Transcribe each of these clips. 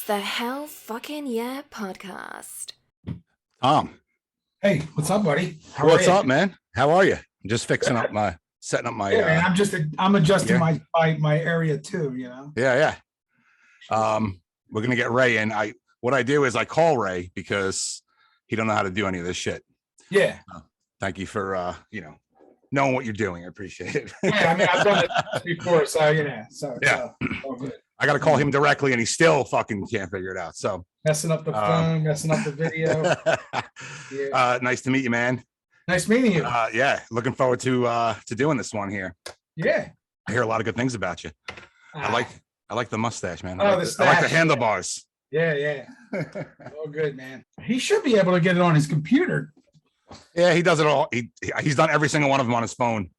the Hell Fucking Yeah podcast. Tom. Hey, what's up, buddy? What's up, man? How are you? I'm just fixing up setting up my. Yeah, man, I'm adjusting yeah. my area too. You know. Yeah. We're gonna get Ray in. What I do is I call Ray because he don't know how to do any of this shit. Yeah. Thank you for knowing what you're doing. I appreciate it. Yeah, I mean I've done it before, so yeah. All good. I got to call him directly, and he still fucking can't figure it out. So messing up the phone, messing up the video. Yeah. Nice to meet you, man. Nice meeting you. Yeah, looking forward to doing this one here. Yeah. I hear a lot of good things about you. I like the mustache, man. I like the handlebars. Yeah. Oh, good, man. He should be able to get it on his computer. Yeah, he does it all. He's done every single one of them on his phone.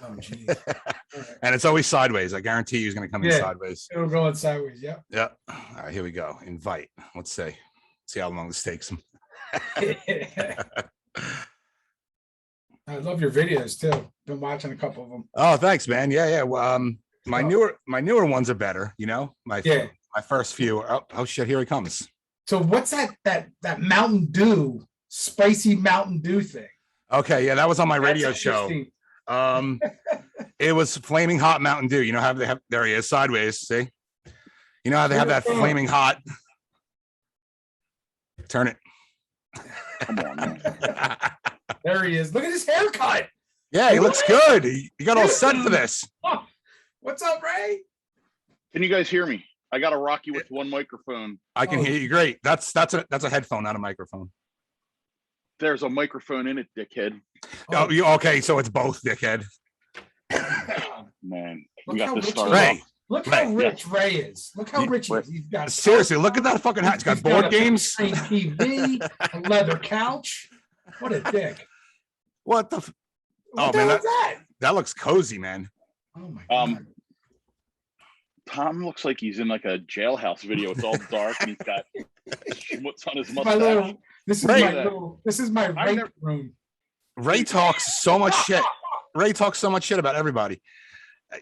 Oh, jeez. Right. And it's always sideways. I guarantee he's going to come in sideways. It'll go in sideways. Yep. Yeah. All right, here we go. Invite. Let's see how long this takes him. I love your videos too. Been watching a couple of them. Oh, thanks, man. Yeah. Well, my newer ones are better. You know, my first few. Oh shit! Here he comes. So what's that Mountain Dew, spicy Mountain Dew thing? Okay, yeah, that was on my radio show. It was flaming hot Mountain Dew. You know how they have? There he is, sideways. See? You know how they have that flaming hot? Turn it. Come on, man. There he is. Look at his haircut. Yeah, he looks good. You got all set for this. What's up, Ray? Can you guys hear me? I got to rock you with one microphone. I can hear you great. That's a headphone, not a microphone. There's a microphone in it, dickhead. Oh, okay, so it's both, dickhead. Man, we got this started. Ray. Look how rich Ray is. Look how rich he is. He's got seriously. Look at that fucking hat. He's got board games, TV, a leather couch. What a dick. What the? What the hell is that? That looks cozy, man. Oh my god. Tom looks like he's in like a jailhouse video. It's all dark and he's got schmutz on his mustache. This is my rape room. Ray talks so much shit. Ray talks so much shit about everybody.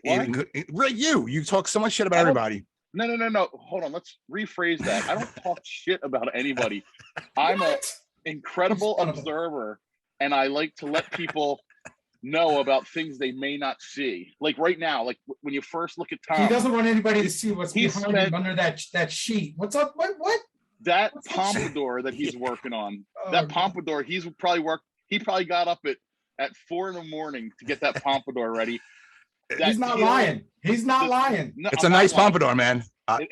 Ray, you talk so much shit about everybody. No. Hold on. Let's rephrase that. I don't talk shit about anybody. I'm an incredible observer, and I like to let people know about things they may not see. Like right now, like when you first look at Tom, he doesn't want anybody to see what's behind him under that sheet. What's up? What? That pompadour that he's working on. Pompadour, he probably got up at 4 a.m. to get that pompadour ready. He's not lying. He's not lying. No, it's a nice pompadour, man.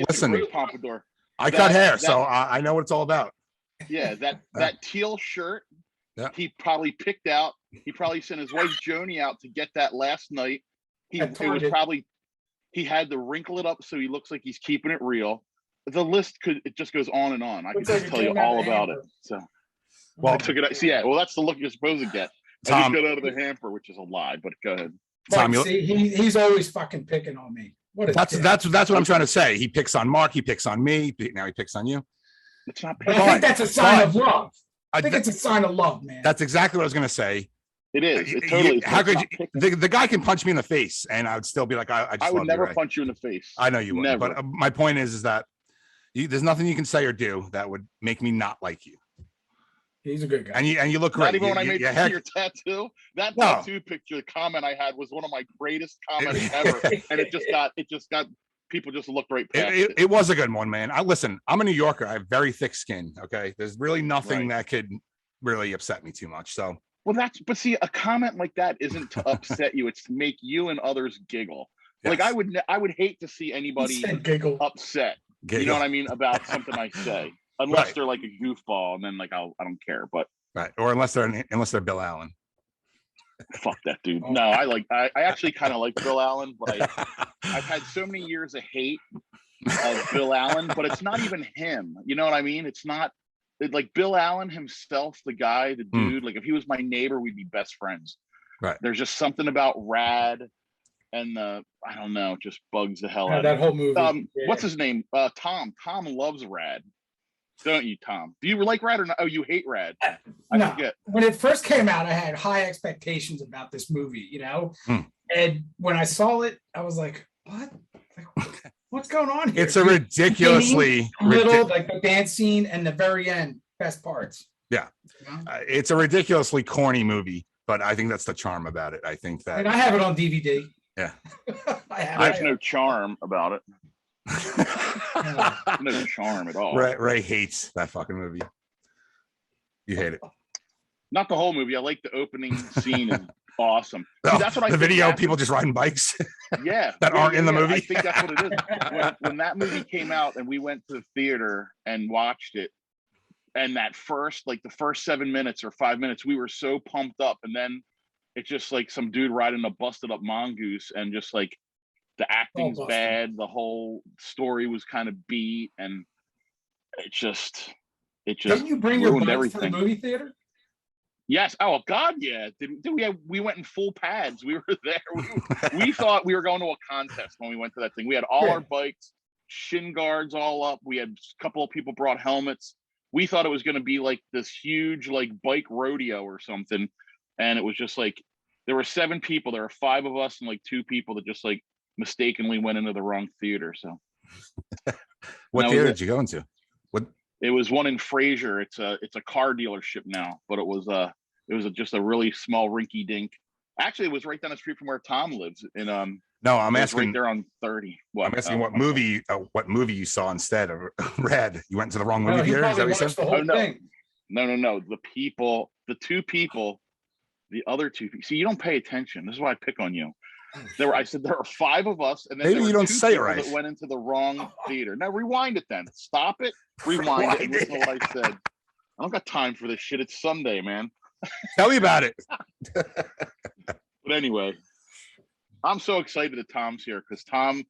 Listen, a great pompadour. I cut hair, so I know what it's all about. Yeah, that teal shirt. Yeah. He probably picked out. He probably sent his wife Joni out to get that last night. He had to wrinkle it up so he looks like he's keeping it real. The list just goes on and on. I could just tell you all about it. So, I took it out. So well, that's the look you're supposed to get. I just got out of the hamper, which is a lie. But go ahead. Tom, he's always fucking picking on me. That's what I'm trying to say. He picks on Mark. He picks on me. Now he picks on you. It's not. I think that's a sign of love. I think it's a sign of love, man. That's exactly what I was going to say. It is. It totally is. How could you? The guy can punch me in the face, and I would still be like, I would never punch you in the face. I know you wouldn't. But my point is that there's nothing you can say or do that would make me not like you. He's a good guy, and you look great. Not even when I made your tattoo. That tattoo picture, the comment I had was one of my greatest comments ever, and it just got people just looked right past it. It was a good one, man. Listen, I'm a New Yorker. I have very thick skin. Okay, there's really nothing that could really upset me too much. So. Well, but see, a comment like that isn't to upset you; it's to make you and others giggle. Yes. Like I would hate to see anybody upset. You know what I mean about something I say, unless they're like a goofball, and then like I don't care. But or unless they're Bill Allen. Fuck that dude. No, I actually kind of like Bill Allen, but I've had so many years of hate of Bill Allen, but it's not even him. You know what I mean? It's not. Like Bill Allen himself, the guy, the dude, like if he was my neighbor, we'd be best friends. Right. There's just something about Rad and I don't know, just bugs the hell out of that whole movie. What's his name? Tom. Tom loves Rad. Don't you, Tom? Do you like Rad or not? Oh, you hate Rad. I forget. When it first came out, I had high expectations about this movie, you know? And when I saw it, I was like, what? What's going on here? It's a ridiculously little like the dance scene and the very end, best parts. Yeah, it's a ridiculously corny movie, but I think that's the charm about it. I think that I have it on DVD. Yeah, there's no charm about it. No charm at all. Ray hates that fucking movie. You hate it. Not the whole movie. I like the opening scene. Is awesome. See, that's what I the think video, happened. people just riding bikes. Yeah, that aren't in the movie. I think that's what it is. When that movie came out and we went to the theater and watched it, and that first, like the first 7 minutes or 5 minutes, we were so pumped up, and then it's just like some dude riding a busted up mongoose, and just like the acting's bad, the whole story was kind of beat, and it just Didn't you bring your bikes to the movie theater? Yes. Oh God, yeah. We went in full pads. We were there. We thought we were going to a contest when we went to that thing. We had all our bikes, shin guards all up. We had a couple of people brought helmets. We thought it was going to be like this huge like bike rodeo or something, and it was just like there were 7 people. There were 5 of us and like 2 people that just like mistakenly went into the wrong theater. So, what theater did you go into? What? It was one in Fraser. It's a car dealership now, but it was just a really small rinky dink. Actually, it was right down the street from where Tom lives. In no, I'm asking right there on 30. I'm asking what movie you saw instead of Red. You went to the wrong movie theater. Is that what you said? The whole thing. No. The 2 people, the other 2 people. See, you don't pay attention. This is why I pick on you. I said there were 5 of us, and then maybe there were you don't 2 say it people right. that went into the wrong theater. Now rewind it then. Stop it. Rewind it. And listen to what I said. I don't got time for this shit. It's Sunday, man. Tell me about it. But anyway, I'm so excited that Tom's here because Tom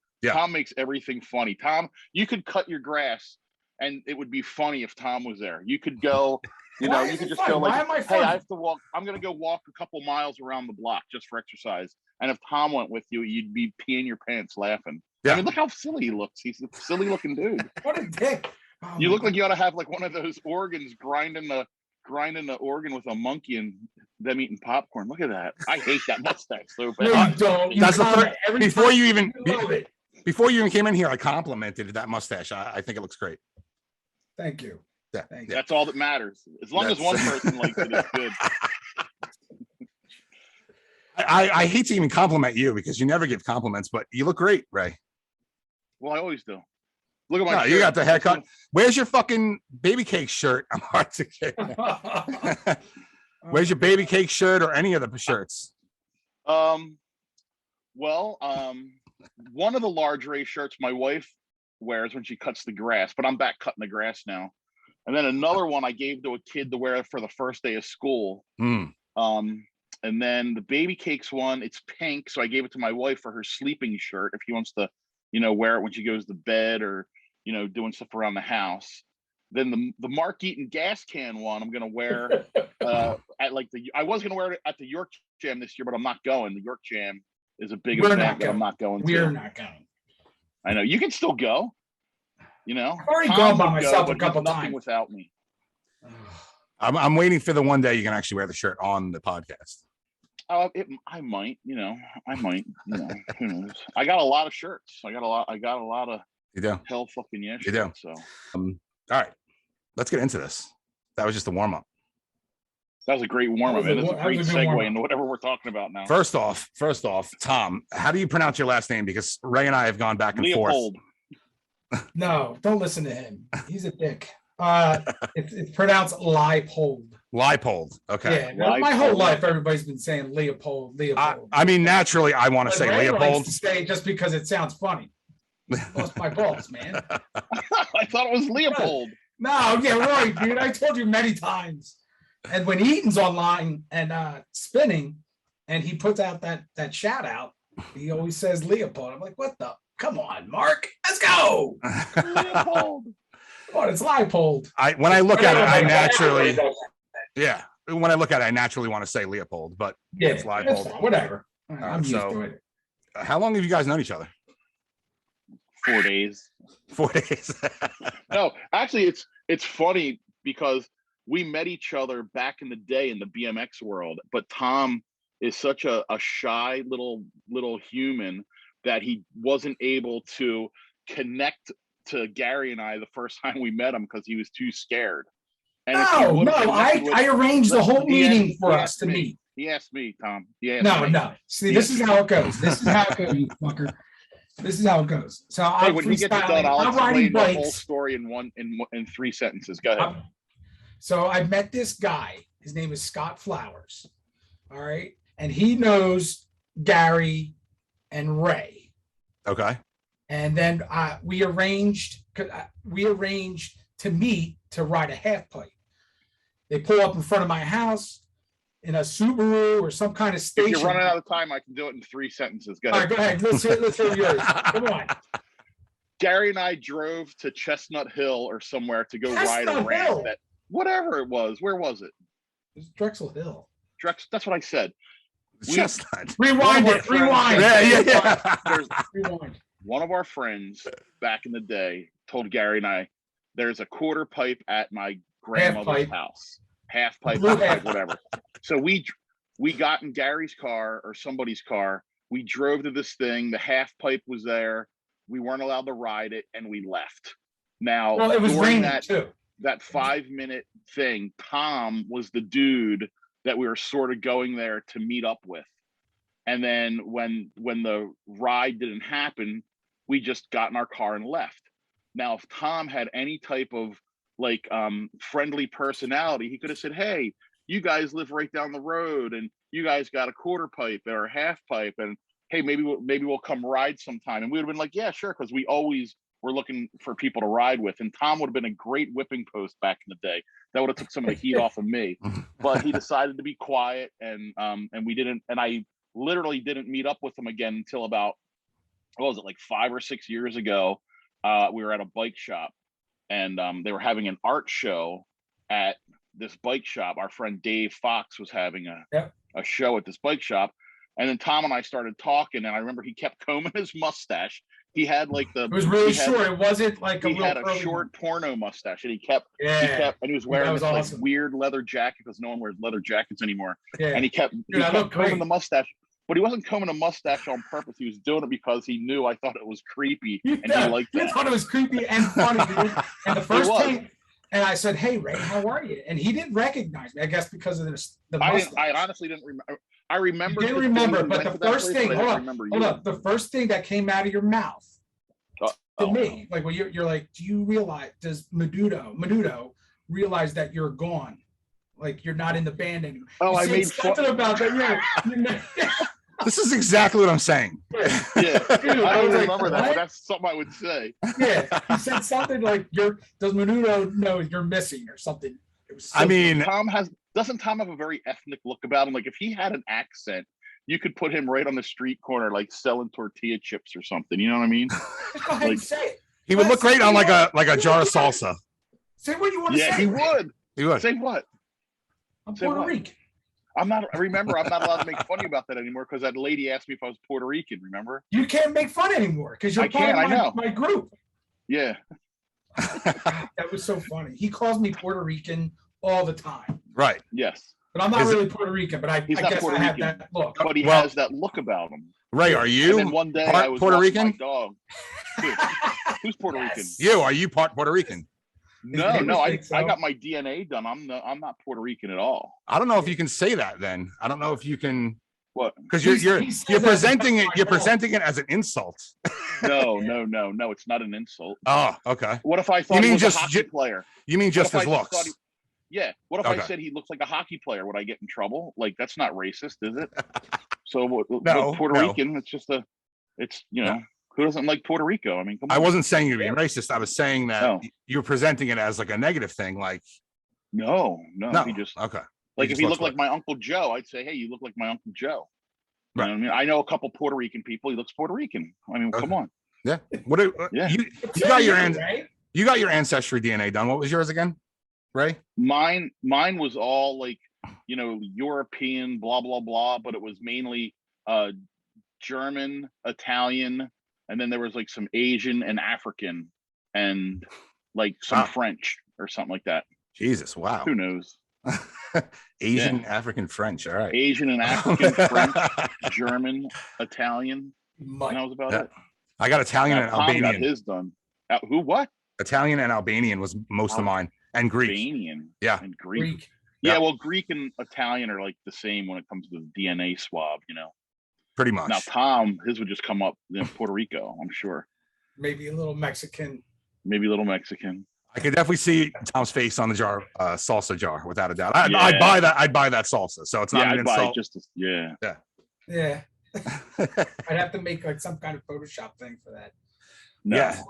makes everything funny. Tom, you could cut your grass and it would be funny if Tom was there. You could go, you could just go like, hey, I have to walk. I'm going to go walk a couple miles around the block just for exercise. And if Tom went with you, you'd be peeing your pants laughing. Yeah. I mean, look how silly he looks. He's a silly looking dude. What a dick. Oh, you look like you ought to have like one of those organs grinding the organ with a monkey and them eating popcorn. Look at that. I hate that mustache so bad. No, you don't. That's the third. Before you even came in here, I complimented that mustache. I think it looks great. Thank you. Yeah. That's all that matters. As long as one person likes it, it's good. I hate to even compliment you because you never give compliments, but you look great, Ray. Well, I always do. Look at my shirt. You got the haircut. Where's your fucking baby cake shirt? I'm hard to get. Where's your baby cake shirt or any of the shirts? One of the large Ray shirts my wife wears when she cuts the grass, but I'm back cutting the grass now. And then another one I gave to a kid to wear for the first day of school. And then the baby cakes one, it's pink, so I gave it to my wife for her sleeping shirt if she wants to, wear it when she goes to bed or doing stuff around the house. Then the Mark Eaton gas can one I'm gonna wear I was gonna wear it at the York Jam this year, but I'm not going. The York Jam is a big event that I'm not going to. We're not going. I know you can still go. I've already gone by myself a couple times without me. I'm waiting for the one day you can actually wear the shirt on the podcast. I might, I might, who knows? I got a lot of shirts. I got a lot of Hell Fucking Yeah shirts. So, all right, let's get into this. That was just a warm up. That was a great warm up, man. That's a great segue into whatever we're talking about now. First off, Tom, how do you pronounce your last name? Because Ray and I have gone back and Leipold. forth. No, don't listen to him. He's a dick. It's pronounced Leipold. Leipold. Okay. Yeah. My whole life, everybody's been saying Leopold. I mean, naturally, I want to say Ray Leopold. Likes to say just because it sounds funny. Lost my balls, man. I thought it was Leopold. No, yeah, right, dude. I told you many times. And when Eaton's online and spinning, and he puts out that shout out, he always says Leopold. I'm like, what the? Come on, Mark. Let's go. Leopold. Oh, it's Leipold. When I look at it, I naturally, When I look at it, I naturally want to say Leopold, but it's Leipold. Whatever. I'm used to it. How long have you guys known each other? 4 days. 4 days. No, actually, it's funny because we met each other back in the day in the BMX world, but Tom is such a shy little human that he wasn't able to connect to Gary and I the first time we met him because he was too scared. And no, I arranged the whole meeting for us to meet. He asked me, Tom. No. See, this is how it goes. This is how it goes, you fucker. This is how it goes. So when he gets done, I'll explain the whole story in 3 sentences. Go ahead. So I met this guy. His name is Scott Flowers. All right, and he knows Gary and Ray. Okay. And then we arranged to meet to ride a half pipe. They pull up in front of my house in a Subaru or some kind of station. If you're running out of time, I can do it in 3 sentences. Go ahead. All right, go ahead. Let's hear yours. Come on. Gary and I drove to Chestnut Hill or somewhere to go ride a ramp. Whatever it was. Where was it? It was Drexel Hill. That's what I said. Chestnut. Rewind it. Rewind. Yeah. Rewind. One of our friends back in the day told Gary and I, there's a quarter pipe at my grandmother's house. Half pipe, whatever. So we got in Gary's car or somebody's car. We drove to this thing. The half pipe was there. We weren't allowed to ride it, and we left. Now, it was during raining too. That 5-minute thing, Tom was the dude that we were sort of going there to meet up with. And then when the ride didn't happen, we just got in our car and left. Now, if Tom had any type of friendly personality, he could have said, hey, you guys live right down the road and you guys got a quarter pipe or a half pipe, and hey, maybe we'll come ride sometime. And we would have been like, yeah, sure, because we always were looking for people to ride with. And Tom would have been a great whipping post back in the day. That would have took some of the heat off of me. But he decided to be quiet, and we didn't, and I literally didn't meet up with him again until about, what was it, like 5 or 6 years ago. We were at a bike shop, and they were having an art show at this bike shop. Our friend Dave Fox was having a show at this bike shop. And then Tom and I started talking, and I remember he kept combing his mustache. He had it was really short. It wasn't like he had a short porno mustache, and he kept, and he was wearing this awesome weird leather jacket because no one wears leather jackets anymore. Yeah. And he kept combing the mustache. But he wasn't combing a mustache on purpose. He was doing it because he knew I thought it was creepy, and he liked it. He thought it was creepy and funny, dude. And the first thing, and I said, "Hey, Ray, how are you?" And he didn't recognize me. I guess because of the mustache. I honestly didn't remember. I remember. You didn't remember, but the first thing. Hold on. The first thing that came out of your mouth to me, like when you're like, do you realize? Does Menudo realize that you're gone? Like you're not in the band anymore. Oh, I made something about that. Yeah. This is exactly what I'm saying. Yeah. Dude, I don't remember that, but that's something I would say. Yeah, he said something like, does Menudo know you're missing or something? It was doesn't Tom have a very ethnic look about him? Like if he had an accent, you could put him right on the street corner, like selling tortilla chips or something. You know what I mean? Just go ahead and say it. He would look great on like a jar of salsa. Say what you want to say. Yeah, he would. He would. Say what? I'm Puerto Rican. I'm not allowed to make funny about that anymore because that lady asked me if I was Puerto Rican, remember? You can't make fun anymore because you're part of my group. Yeah. That was so funny. He calls me Puerto Rican all the time. Right. Yes. But I'm not really Puerto Rican, but I guess I have that look. But he has that look about him. Ray, are you? And then one day I was Puerto Rican? My dog. Who's Puerto Rican? You. Are you part Puerto Rican? No, I got my DNA done. I'm not Puerto Rican at all. I don't know if you can say that then. I don't know if you can. What? Because you're presenting it as an insult. No, it's not an insult. Oh, okay. What if I thought he was a hockey player? You mean just his looks? What if I said he looks like a hockey player? Would I get in trouble? Like that's not racist, is it? So Puerto Rican, it's just who doesn't like Puerto Rico? I mean, come on. I wasn't saying you're being racist. I was saying that you're presenting it as like a negative thing. Like, no. He just okay. Like if he looked like my Uncle Joe, I'd say, hey, you look like my Uncle Joe. Right. You know what I mean? I know a couple Puerto Rican people. He looks Puerto Rican. I mean, come on. Yeah. You got your ancestry DNA done. What was yours again, Ray? Mine was all like, European, blah blah blah, but it was mainly German, Italian. And then there was like some Asian and African and like some French or something like that. Jesus, wow. Who knows? Asian, African, French. All right. Asian and African, French, German, Italian. And that was about it. I got Italian and Tom Albanian. got his done. Who? What? Italian and Albanian was most of mine, and Greek. Albanian. Yeah, and Greek. Yeah. Yeah, well, Greek and Italian are like the same when it comes to the DNA swab. Pretty much. Now Tom, his would just come up in Puerto Rico. I'm sure. Maybe a little Mexican. Maybe a little Mexican. I could definitely see Tom's face on the jar, salsa jar, without a doubt. I'd buy that. I'd buy that salsa. So it's not an insult. Yeah. I'd have to make like some kind of Photoshop thing for that. No. Yeah.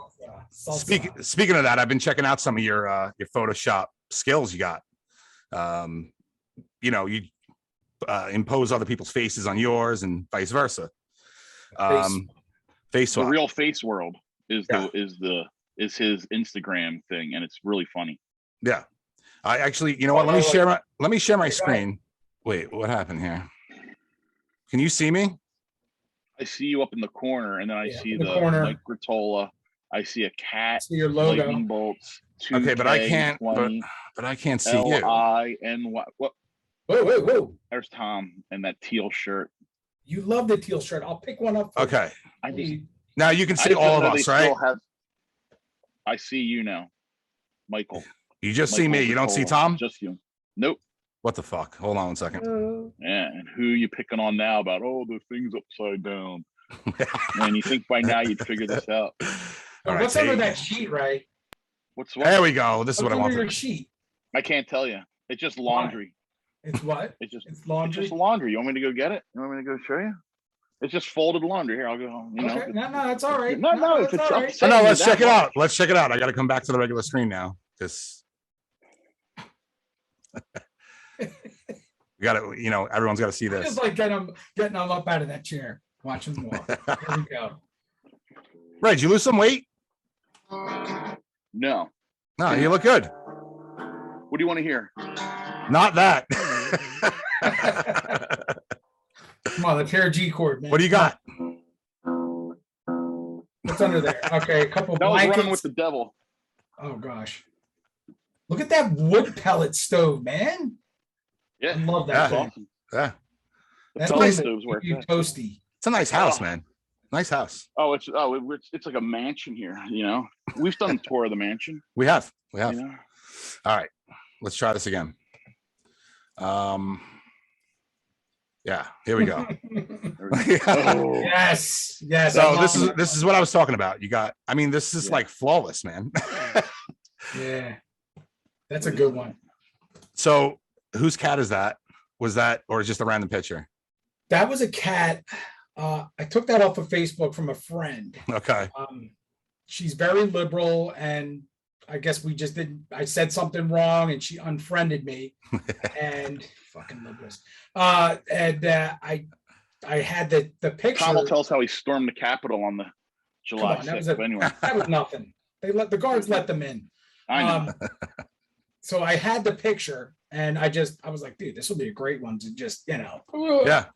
Salsa. Speaking of that, I've been checking out some of your Photoshop skills you got. You impose other people's faces on yours and vice versa. Face swap. The real face world is his Instagram thing, and it's really funny. Yeah. I actually, you know what? Let me share my screen. Wait, what happened here? Can you see me? I see you up in the corner, and then I see the Mike Gruttola. I see a cat. See your logo. Lightning bolts. Okay, but I can't. But I can't see you. L-I-N-Y. What? Whoa! There's Tom in that teal shirt. You love the teal shirt. I'll pick one up. Okay. Now you can see all of us, right? I see you now, Michael. You just see me. You don't see Tom? Just you. Nope. What the fuck? Hold on 1 second. Yeah, and who you picking on now about, the thing's upside down? Man, you think by now you'd figure this out. All right, what's under that sheet, right? What's what? There we go. This is what I want. Your sheet. I can't tell you. It's just laundry. It's what? It's laundry. It's just laundry. You want me to go get it? You want me to go show you? It's just folded laundry. Here, I'll go. Okay. No, that's all right. No, if it's right. No, let's check it out. Let's check it out. I got to come back to the regular screen now because we got to. Everyone's got to see this. Just like getting them up out of that chair, watching them walk. There we go. Ray, did you lose some weight? No. No, you look good. What do you want to hear? Not that. Come on, let's hear a G chord, man. What do you got? What's under there? Okay, a couple that was blankets. Running with the Devil. Oh gosh, look at that wood pellet stove, man. Yeah, I love that. Awesome. Yeah, That's nice. Toasty. It's a nice house, man. Nice house. It's like a mansion here. We've done a tour of the mansion. We have. All right, let's try this again. Yeah, here we go. Yes. So this is what I was talking about. This is like flawless, man. Yeah, that's a good one. So whose cat is that? Was that, or just a random picture? That was a cat. I took that off of Facebook from a friend. Okay. She's very liberal, and I guess I said something wrong and she unfriended me. And fucking liberals. I had the picture. Tom will tell us how he stormed the Capitol on the July 6th. Anyway, that was nothing. The guards let them in. I know. So I had the picture, and I was like, dude, this will be a great one to just, Yeah.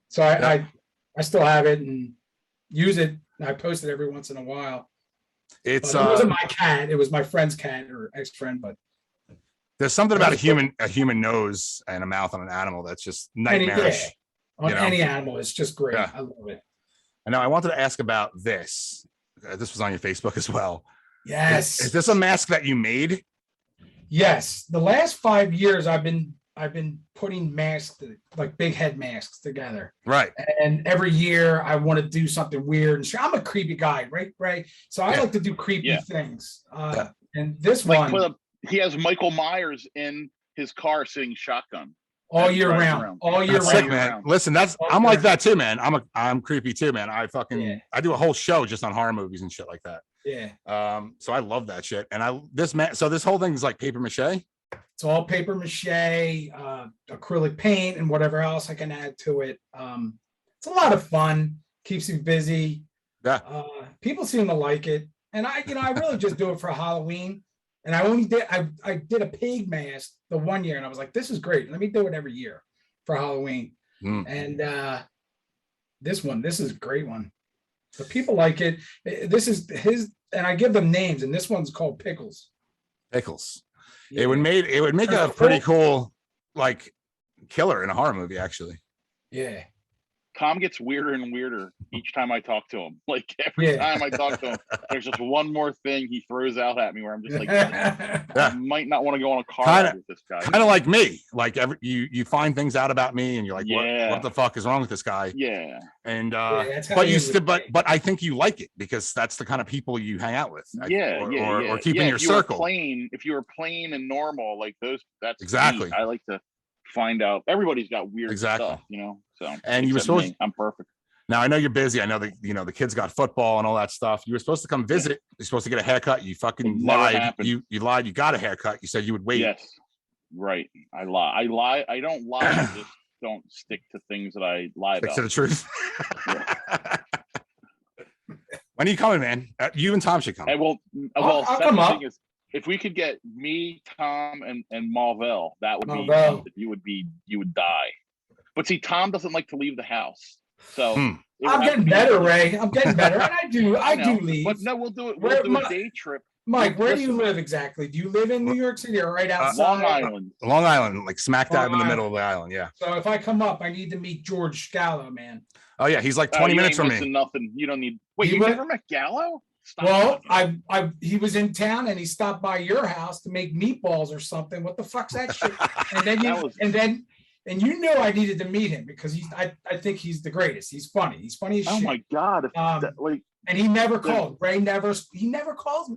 So I still have it and use it. I post it every once in a while. It wasn't my cat; it was my friend's cat or ex-friend. But there's something about a human nose and a mouth on an animal that's just nightmarish. On any animal, it's just great. Yeah. I love it. And now I wanted to ask about this. This was on your Facebook as well. Yes. Is this a mask that you made? Yes. The last 5 years, I've been putting masks, like big head masks, together. Right. And every year I want to do something weird. And I'm a creepy guy, right? So I like to do creepy things. And this one, he has Michael Myers in his car sitting shotgun all year round. All year round. Sick, man. Listen, I'm like that too, man. I'm creepy too, man. I do a whole show just on horror movies and shit like that. Yeah. So I love that shit. And this whole thing is like paper mache. It's all paper mache, acrylic paint, and whatever else I can add to it. It's a lot of fun. Keeps you busy. Yeah. People seem to like it, and I really just do it for Halloween. And I did a pig mask the one year, and I was like, this is great. Let me do it every year for Halloween. And this is a great one. The people like it. This is his, and I give them names, and this one's called Pickles. Pickles. Yeah. It would make a pretty cool like killer in a horror movie, actually. Yeah. Tom gets weirder and weirder each time I talk to him. Like every time I talk to him, there's just one more thing he throws out at me where I'm just like, I might not want to go on a car ride with this guy. Kind of like me. Like you find things out about me, and you're like, what the fuck is wrong with this guy? Yeah. And but I think you like it because that's the kind of people you hang out with. Or keep in your circle. If you were plain and normal, like those, that's exactly. Me. I like to find out. Everybody's got weird stuff, you know. So and you were supposed I'm perfect. Now I know you're busy. I know that the kids got football and all that stuff. You were supposed to come visit. You're supposed to get a haircut. You fucking lied. You lied. You got a haircut. You said you would wait. Yes, right. I lie. I don't lie. I just don't stick to things that I lie about. Stick to the truth. When are you coming, man? You and Tom should come. I'll come up. If we could get me, Tom, and Marvell, that would be you would die. But see, Tom doesn't like to leave the house, so I'm getting better, Ray. I'm getting better, and I do leave. But no, we'll do it. We'll do a day trip. Mike, where do you live exactly? Do you live in New York City or right outside? Long Island. Long Island, like smack dab in the middle of the island. Yeah. So if I come up, I need to meet George Scalo, man. Oh yeah, he's like 20 minutes from me. Nothing. You don't need. Wait, you never met Gallo? Well, he was in town and he stopped by your house to make meatballs or something. What the fuck's that shit? And you knew I needed to meet him because I think he's the greatest. He's funny. He's funny as shit. Oh my god! And he never called. Ray never calls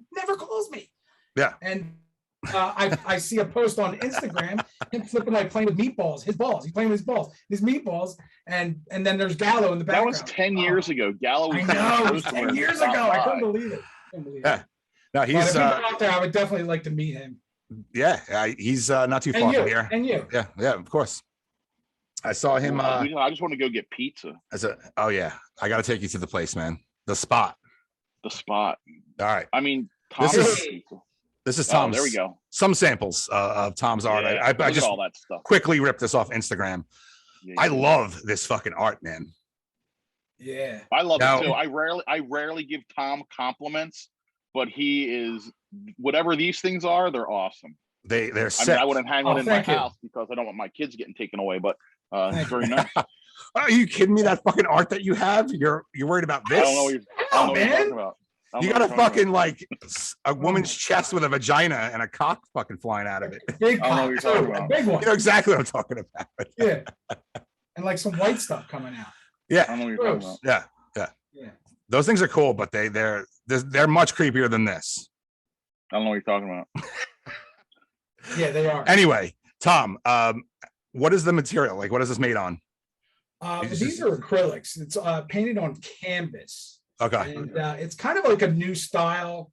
me. Yeah. And I see a post on Instagram, him flipping like playing with meatballs, his balls. He's playing with his balls, his meatballs, and then there's Gallo in the background. That was 10 years ago. Gallo was I know, it was 10 years ago. I couldn't believe it. Yeah. No, he's if out there, I would definitely like to meet him. Yeah, he's not too far from here. And you. Yeah, of course. I saw him. I just want to go get pizza. Oh yeah, I got to take you to the place, man. The spot. All right. I mean, this is Tom's. There we go. Some samples of Tom's art. I just all that stuff. Quickly ripped this off Instagram. I love this fucking art, man. Yeah, I love it too. I rarely give Tom compliments, but he is whatever these things are. They're awesome. They're sick. I wouldn't hang one in my house because I don't want my kids getting taken away. But it's very nice. Are you kidding me? That fucking art that you have? You're worried about this? I don't know what you're talking about. You got a fucking like a woman's chest with a vagina and a cock fucking flying out of it. Big cock, a big one. You know exactly what I'm talking about. Yeah, and like some white stuff coming out. Yeah, I don't know what you're talking about. Yeah. Those things are cool, but they're much creepier than this. I don't know what you're talking about. Yeah, they are. Anyway, Tom, what is the material? Like, what is this made on? These are acrylics. It's painted on canvas. Okay. And it's kind of like a new style.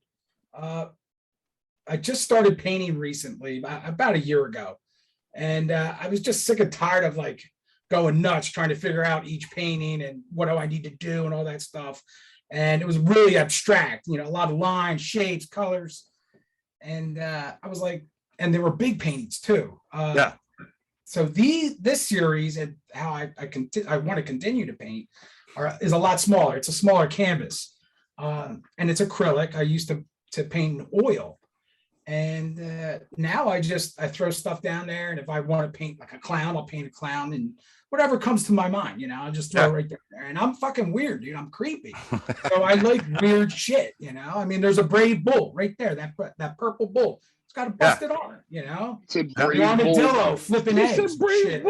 I just started painting recently, about a year ago. And I was just sick and tired of like going nuts trying to figure out each painting and what do I need to do and all that stuff. And it was really abstract, a lot of lines, shapes, colors. And I was like, and they were big paintings too. So this series and how I want to continue to paint is a lot smaller. It's a smaller canvas, and it's acrylic. I used to paint in oil, and now I throw stuff down there. And if I want to paint like a clown, I'll paint a clown, and whatever comes to my mind, I'll just throw it right there. And I'm fucking weird, dude. I'm creepy, so I like weird shit. I mean, there's a brave bull right there. That purple bull. It's got a busted arm, It's a brave armadillo flipping eggs.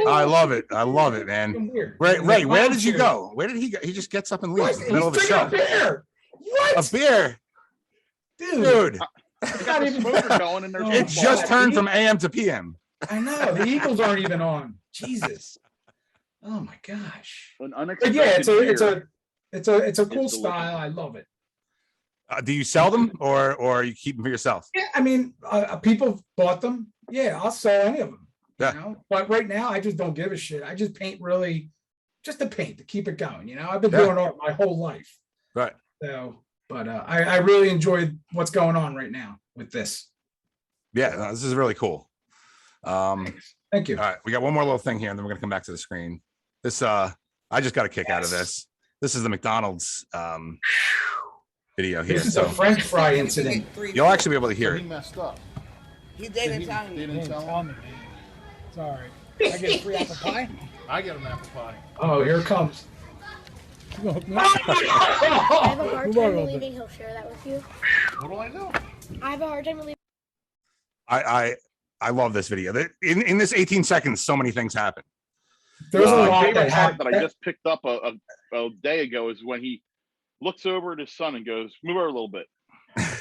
I love it, man. Ray, where did you go? Where did he go? He just gets up and leaves in the middle of the show. A beer. What? A beer, dude. It's not even going in there. It just turned from AM to PM. I know the Eagles aren't even on. Jesus. Oh my gosh. An unexpected. Yeah, it's a cool style. I love it. Do you sell them or you keep them for yourself? Yeah, I mean, people bought them. Yeah, I'll sell any of them. But right now, I just don't give a shit. I just paint just to paint, to keep it going. I've been doing art my whole life. Right. So, but I really enjoyed what's going on right now with this. Yeah, no, this is really cool. Thank you. All right, we got one more little thing here, and then we're gonna come back to the screen. This, I just got a kick out of this. This is the McDonald's video here. This is a French fry incident. You'll actually be able to hear it. He messed up. They didn't tell me. They didn't tell me, man. Sorry. I get a free apple pie? I get an apple pie. Oh, here it comes. I have a hard time believing he'll share that with you. What do I know? I have a hard time believing. I love this video. In this 18 seconds, so many things happen. There's a My lot favorite that part happened. that I just picked up a day ago is when he looks over at his son and goes, "Move over a little bit."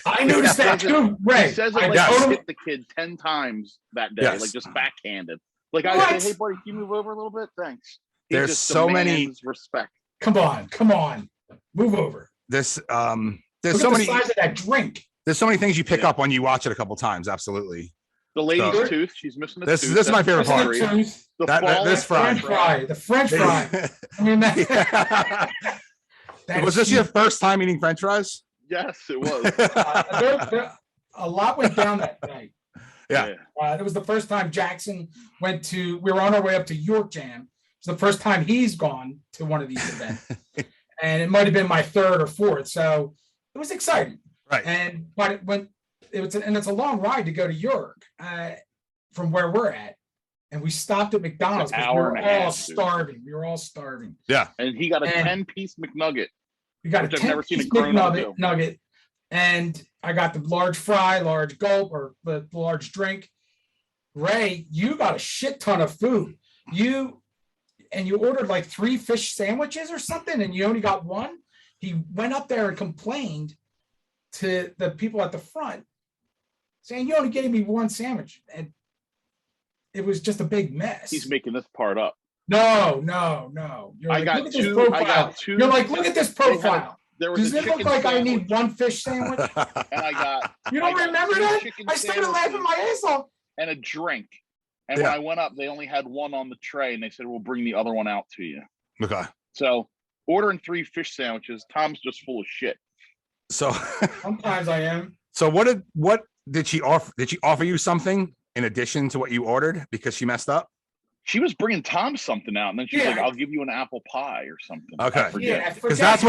I noticed that too, Ray. He says it I like totally- he hit the kid 10 times that day, like just backhanded. Like I What? say, "Hey, buddy, can you move over a little bit? Thanks." He There's just so many demands respect. Come on, move over. there's Look so at many the size of that drink. there's so many things you pick up when you watch it a couple times. Absolutely. The lady's So- tooth, she's missing a This tooth. is my favorite Listen part. to the tooth. The This fry. French fry. The French fry. I mean, that Was this your first time eating French fries? Yes, it was. A lot went down that night. Yeah. It was the first time Jackson went to. We were on our way up to York Jam. It's the first time he's gone to one of these events, and it might have been my third or fourth. So it was exciting. Right. But it's a long ride to go to York from where we're at, and we stopped at McDonald's because we were all starving. We were all starving. Yeah. And he got a 10-piece McNugget. We got a 10-piece McNugget, and I got the large fry, large gulp, or the large drink. Ray, you got a shit ton of food. You ordered like 3 fish sandwiches or something, and you only got one. He went up there and complained to the people at the front, saying, "You only gave me one sandwich," and it was just a big mess. He's making this part up. No. You're like, look at this profile. You're like, look at this profile. Does it look like I need one fish sandwich? And I got. You don't remember that? I started laughing my ass off. And a drink. And when I went up, they only had one on the tray, and they said, "We'll bring the other one out to you." Okay. So ordering 3 fish sandwiches, Tom's just full of shit. So sometimes I am. So what did she offer? Did she offer you something in addition to what you ordered because she messed up? She was bringing Tom something out, and then she's like, "I'll give you an apple pie or something." Okay. Because that's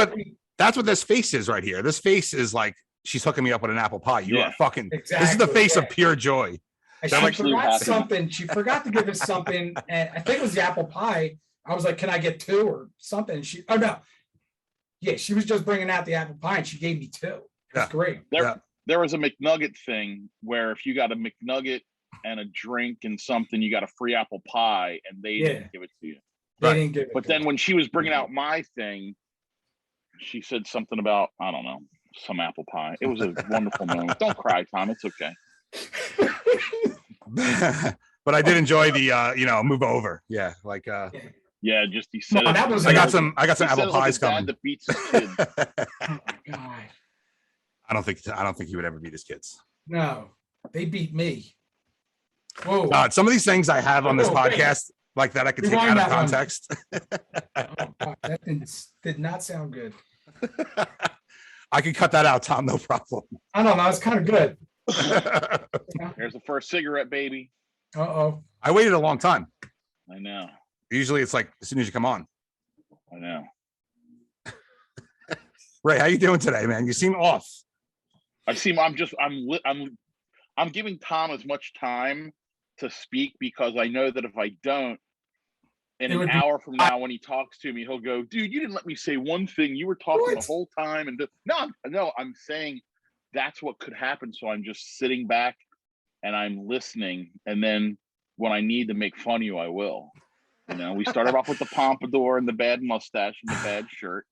what this face is right here. This face is like she's hooking me up with an apple pie. You are fucking. Exactly. This is the face of pure joy. She forgot something. She forgot to give us something, and I think it was the apple pie. I was like, "Can I get 2 or something?" She, oh no, yeah, she was just bringing out the apple pie, and she gave me 2. That's great. There was a McNugget thing where if you got a McNugget and a drink and something, you got a free apple pie, and they didn't give it to you. They didn't give it. But then when she was bringing out my thing, she said something about, I don't know, some apple pie. It was a wonderful moment. Don't cry, Tom. It's okay. But I did enjoy the move over. Yeah, like yeah, just he said I got some apple pies coming. That beats his kid. Oh my God. I don't think he would ever beat his kids. No, they beat me. Whoa. Some of these things I have on this podcast like that I could take out of context. That did not sound good. I could cut that out, Tom, no problem. I don't know, it's kind of good. There's the first cigarette, baby. Uh-oh. I waited a long time. I know. Usually it's like as soon as you come on. I know. Ray, how you doing today, man? You seem off. I'm giving Tom as much time to speak because I know that if I don't, in an hour from now when he talks to me, he'll go, "Dude, you didn't let me say one thing. You were talking the whole time." And I'm saying that's what could happen. So I'm just sitting back and I'm listening. And then when I need to make fun of you, I will. We started off with the pompadour and the bad mustache and the bad shirt.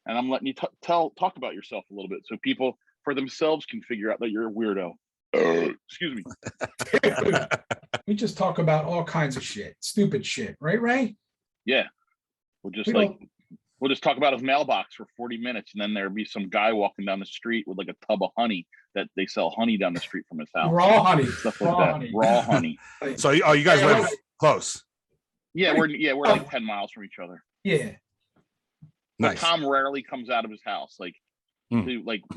And I'm letting you talk about yourself a little bit so people for themselves can figure out that you're a weirdo. Excuse me. We just talk about all kinds of shit, stupid shit, right, Ray? Yeah. We'll just talk about his mailbox for 40 minutes, and then there'll be some guy walking down the street with like a tub of honey that they sell honey down the street from his house. Raw honey. Stuff like that. Honey. Raw honey. So you guys live close? Yeah, we're like 10 miles from each other. Yeah. But nice. Tom rarely comes out of his house. Like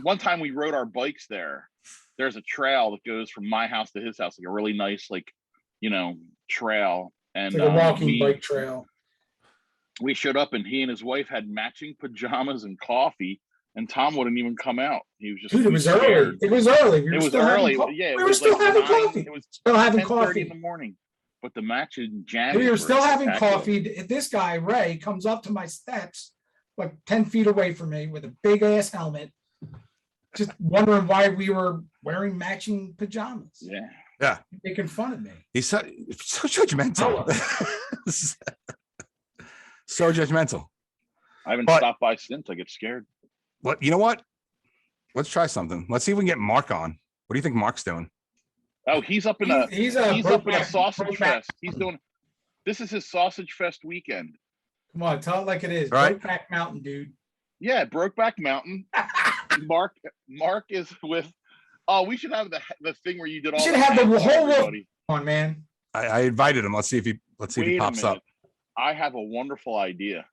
one time we rode our bikes there. There's a trail that goes from my house to his house, like a really nice, trail. And it's like a walking bike trail. We showed up, and he and his wife had matching pajamas and coffee, and Tom wouldn't even come out. He was just. Dude, it was early. It was early. We were still having coffee. It was still having coffee in the morning. But the matching jammies. We were still having coffee. This guy Ray comes up to my steps like 10 feet away from me with a big ass helmet, just wondering why we were wearing matching pajamas. Yeah. Making fun of me. He's so judgmental. So judgmental. I haven't stopped by since. I get scared. What? You know what? Let's try something. Let's see if we can get Mark on. What do you think Mark's doing? Oh, he's up in a sausage fest. He's doing. This is his sausage fest weekend. Come on, tell it like it is. Right? Brokeback Mountain, dude. Yeah, Brokeback Mountain. Mark is with. Oh, we should have the thing where you did all. You should have the whole world on, man. I invited him. Let's see if he pops up. I have a wonderful idea.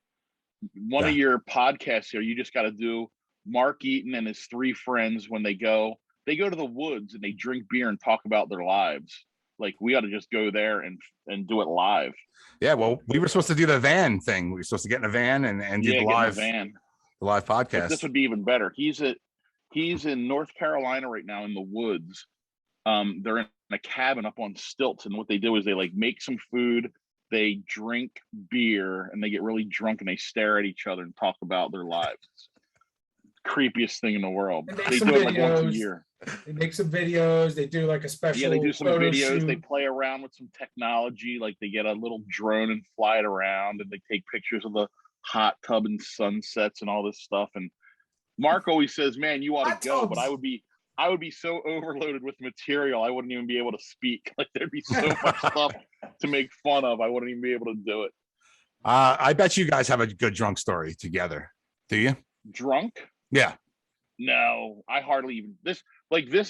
One of your podcasts here, you just got to do Mark Eaton and his 3 friends when they go to the woods and they drink beer and talk about their lives. Like, we ought to just go there and do it live. Yeah, well, we were supposed to do the van thing. We were supposed to get in a van and do the live podcast. But this would be even better. He's in North Carolina right now in the woods. They're in a cabin up on stilts, and what they do is they like make some food, they drink beer, and they get really drunk and they stare at each other and talk about their lives. Creepiest thing in the world. They do it like once a year. They make some videos. They do like a special. Yeah, they do some videos. Shoot. They play around with some technology. Like they get a little drone and fly it around, and they take pictures of the hot tub and sunsets and all this stuff. And Mark always says, "Man, you ought to go," but I would be so overloaded with material, I wouldn't even be able to speak. Like there'd be so much stuff to make fun of. I wouldn't even be able to do it. I bet you guys have a good drunk story together. Do you? Drunk? Yeah. No, I hardly even this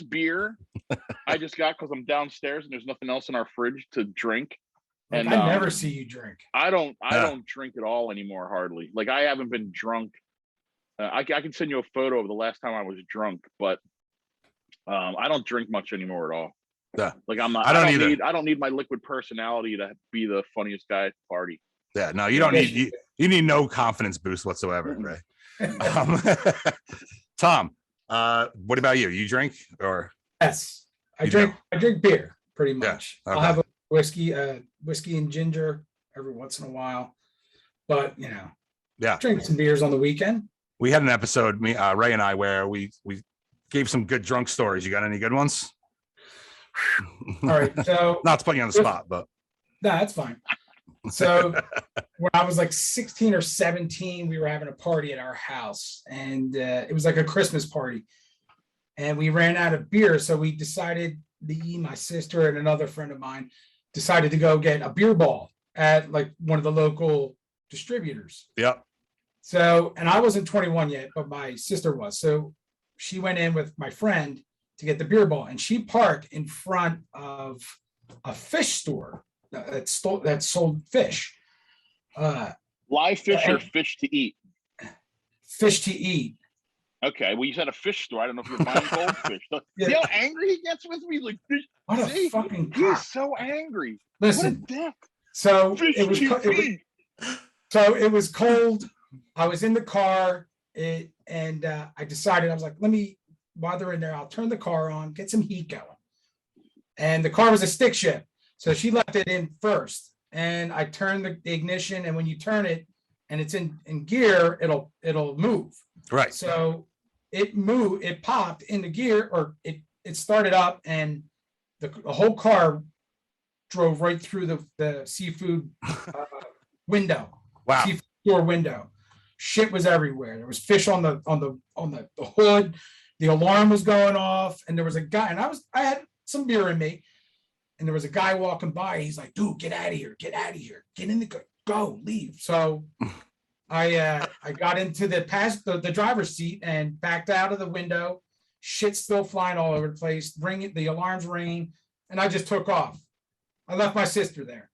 beer I just got because I'm downstairs and there's nothing else in our fridge to drink. Like, and I never see you drink. I don't drink at all anymore, hardly. Like I haven't been drunk. I can send you a photo of the last time I was drunk, but I don't drink much anymore at all. Yeah. Like I'm not. I don't need my liquid personality to be the funniest guy at the party. Yeah. No, you don't need. You need no confidence boost whatsoever, right? Tom, what about you? You drink or? Yes, I drink beer pretty much. Yeah. Okay. I'll have a whiskey and ginger every once in a while, but drink some beers on the weekend. We had an episode, Ray and I, where we gave some good drunk stories. You got any good ones? All right, so not to put you on the spot, but no, that's fine. So when I was like 16 or 17, we were having a party at our house, and it was like a Christmas party, and we ran out of beer. So we decided, my sister and another friend of mine decided to go get a beer ball at like one of the local distributors. Yep. So, and I wasn't 21 yet, but my sister was. So she went in with my friend to get the beer ball, and she parked in front of a fish store that sold fish. Live fish or fish to eat? Fish to eat. Okay, well, you said a fish store. I don't know if you're buying goldfish. See how angry he gets with me? Like, what a fucking cock. He's so angry. Listen, what a dick. So fish it was cold. I was in the car, and I decided, I was like, while they're in there, I'll turn the car on, get some heat going. And the car was a stick shift, so she left it in first. And I turned the ignition, and when you turn it and it's in gear, it'll move. Right. So it popped into gear, or it started up, and the whole car drove right through the seafood window. Wow. Seafood store window. Shit was everywhere. There was fish on the hood. The alarm was going off, and there was a guy, and I had some beer in me, and there was a guy walking by. He's like, "Dude, get out of here! Get out of here! Get in the car! Go, leave!" So I got into the driver's seat and backed out of the window. Shit's still flying all over the place. The alarm's ringing, and I just took off. I left my sister there.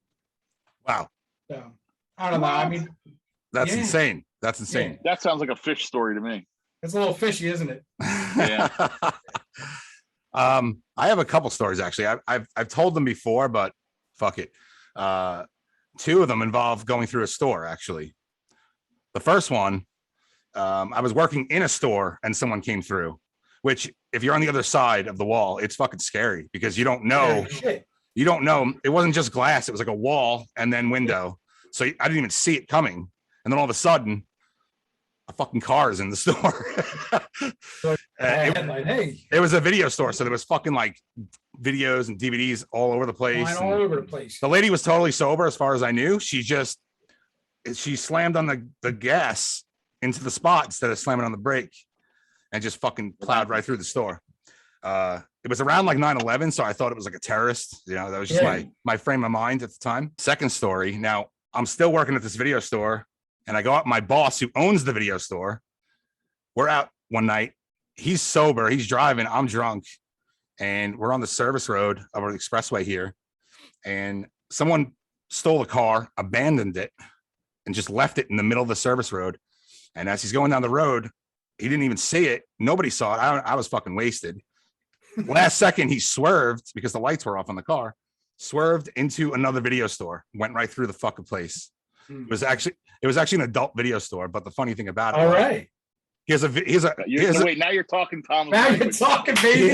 Wow. So I don't know. I mean, that's insane. That's insane. Yeah. That sounds like a fish story to me. It's a little fishy, isn't it? Yeah. I have a couple stories actually. I've told them before, but fuck it. Two of them involve going through a store. Actually, the first one, I was working in a store and someone came through. Which, if you're on the other side of the wall, it's fucking scary because you don't know. You don't know. It wasn't just glass; it was like a wall and then window. So I didn't even see it coming. And then all of a sudden, fucking cars in the store. It was a video store, so there was fucking like videos and DVDs all over the place. All over the place. The lady was totally sober as far as I knew. She slammed on the gas into the spot instead of slamming on the brake, and just fucking plowed right through the store. It was around like 9/11, so I thought it was like a terrorist. You know, that was just my frame of mind at the time. Second story. Now I'm still working at this video store, and I go out. My boss, who owns the video store, we're out one night. He's sober. He's driving. I'm drunk, and we're on the service road over the expressway here, and someone stole a car, abandoned it, and just left it in the middle of the service road. And as he's going down the road, he didn't even see it. Nobody saw it. I was fucking wasted. Last second, he swerved because the lights were off on the car, swerved into another video store, went right through the fucking place. It was actually an adult video store. But the funny thing about it, all right, wait, now you're talking, Tom. Now you're talking, baby.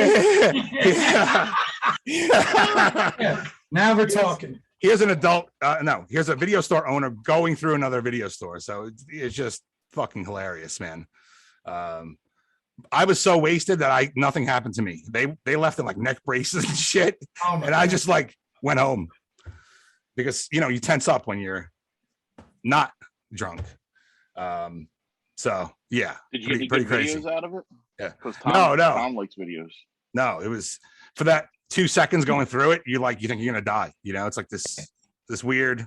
Yeah. Now we're talking. Here's an adult. Here's a video store owner going through another video store. So it's just fucking hilarious, man. I was so wasted that nothing happened to me. They left in like neck braces and shit, and I just like went home because you tense up when you're not drunk. So yeah, did you get pretty videos crazy out of it? Yeah, because Tom likes videos. No, it was for that 2 seconds going through it. You think you're gonna die. It's like this weird.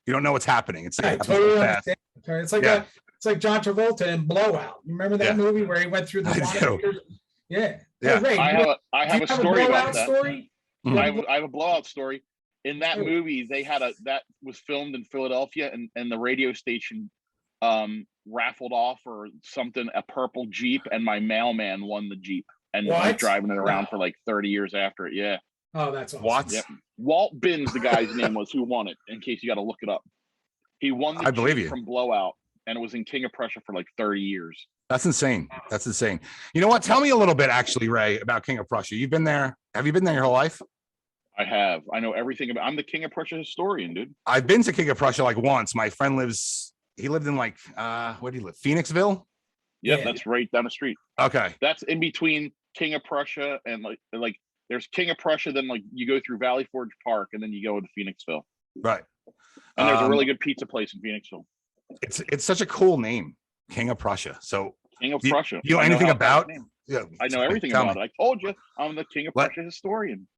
You don't know what's happening. It's totally understand. It's like it's like John Travolta in Blowout. You remember that movie where he went through the water? Yeah. I have a story about that. Story? I have a blowout story. In that movie, they had that was filmed in Philadelphia, and the radio station raffled off or something a purple Jeep, and my mailman won the Jeep and was driving it around for like 30 years after it. Yeah. Oh, that's awesome. What? Yep. Walt Binns, the guy's name was, who won it, in case you got to look it up. He won the Jeep from Blowout, and it was in King of Prussia for like 30 years. That's insane. That's insane. You know what? Tell me a little bit, actually, Ray, about King of Prussia. You've been there. Have you been there your whole life? I have. I know everything about. I'm the King of Prussia historian, dude. I've been to King of Prussia like once. My friend he lived in like where do you live? Phoenixville? Yeah, that's right down the street. Okay. That's in between King of Prussia and like there's King of Prussia, then like you go through Valley Forge Park, and then you go to Phoenixville. Right. And there's a really good pizza place in Phoenixville. It's such a cool name, King of Prussia. So King of Prussia. You know anything about? Yeah, I know everything about it. I told you, I'm the King of Prussia historian.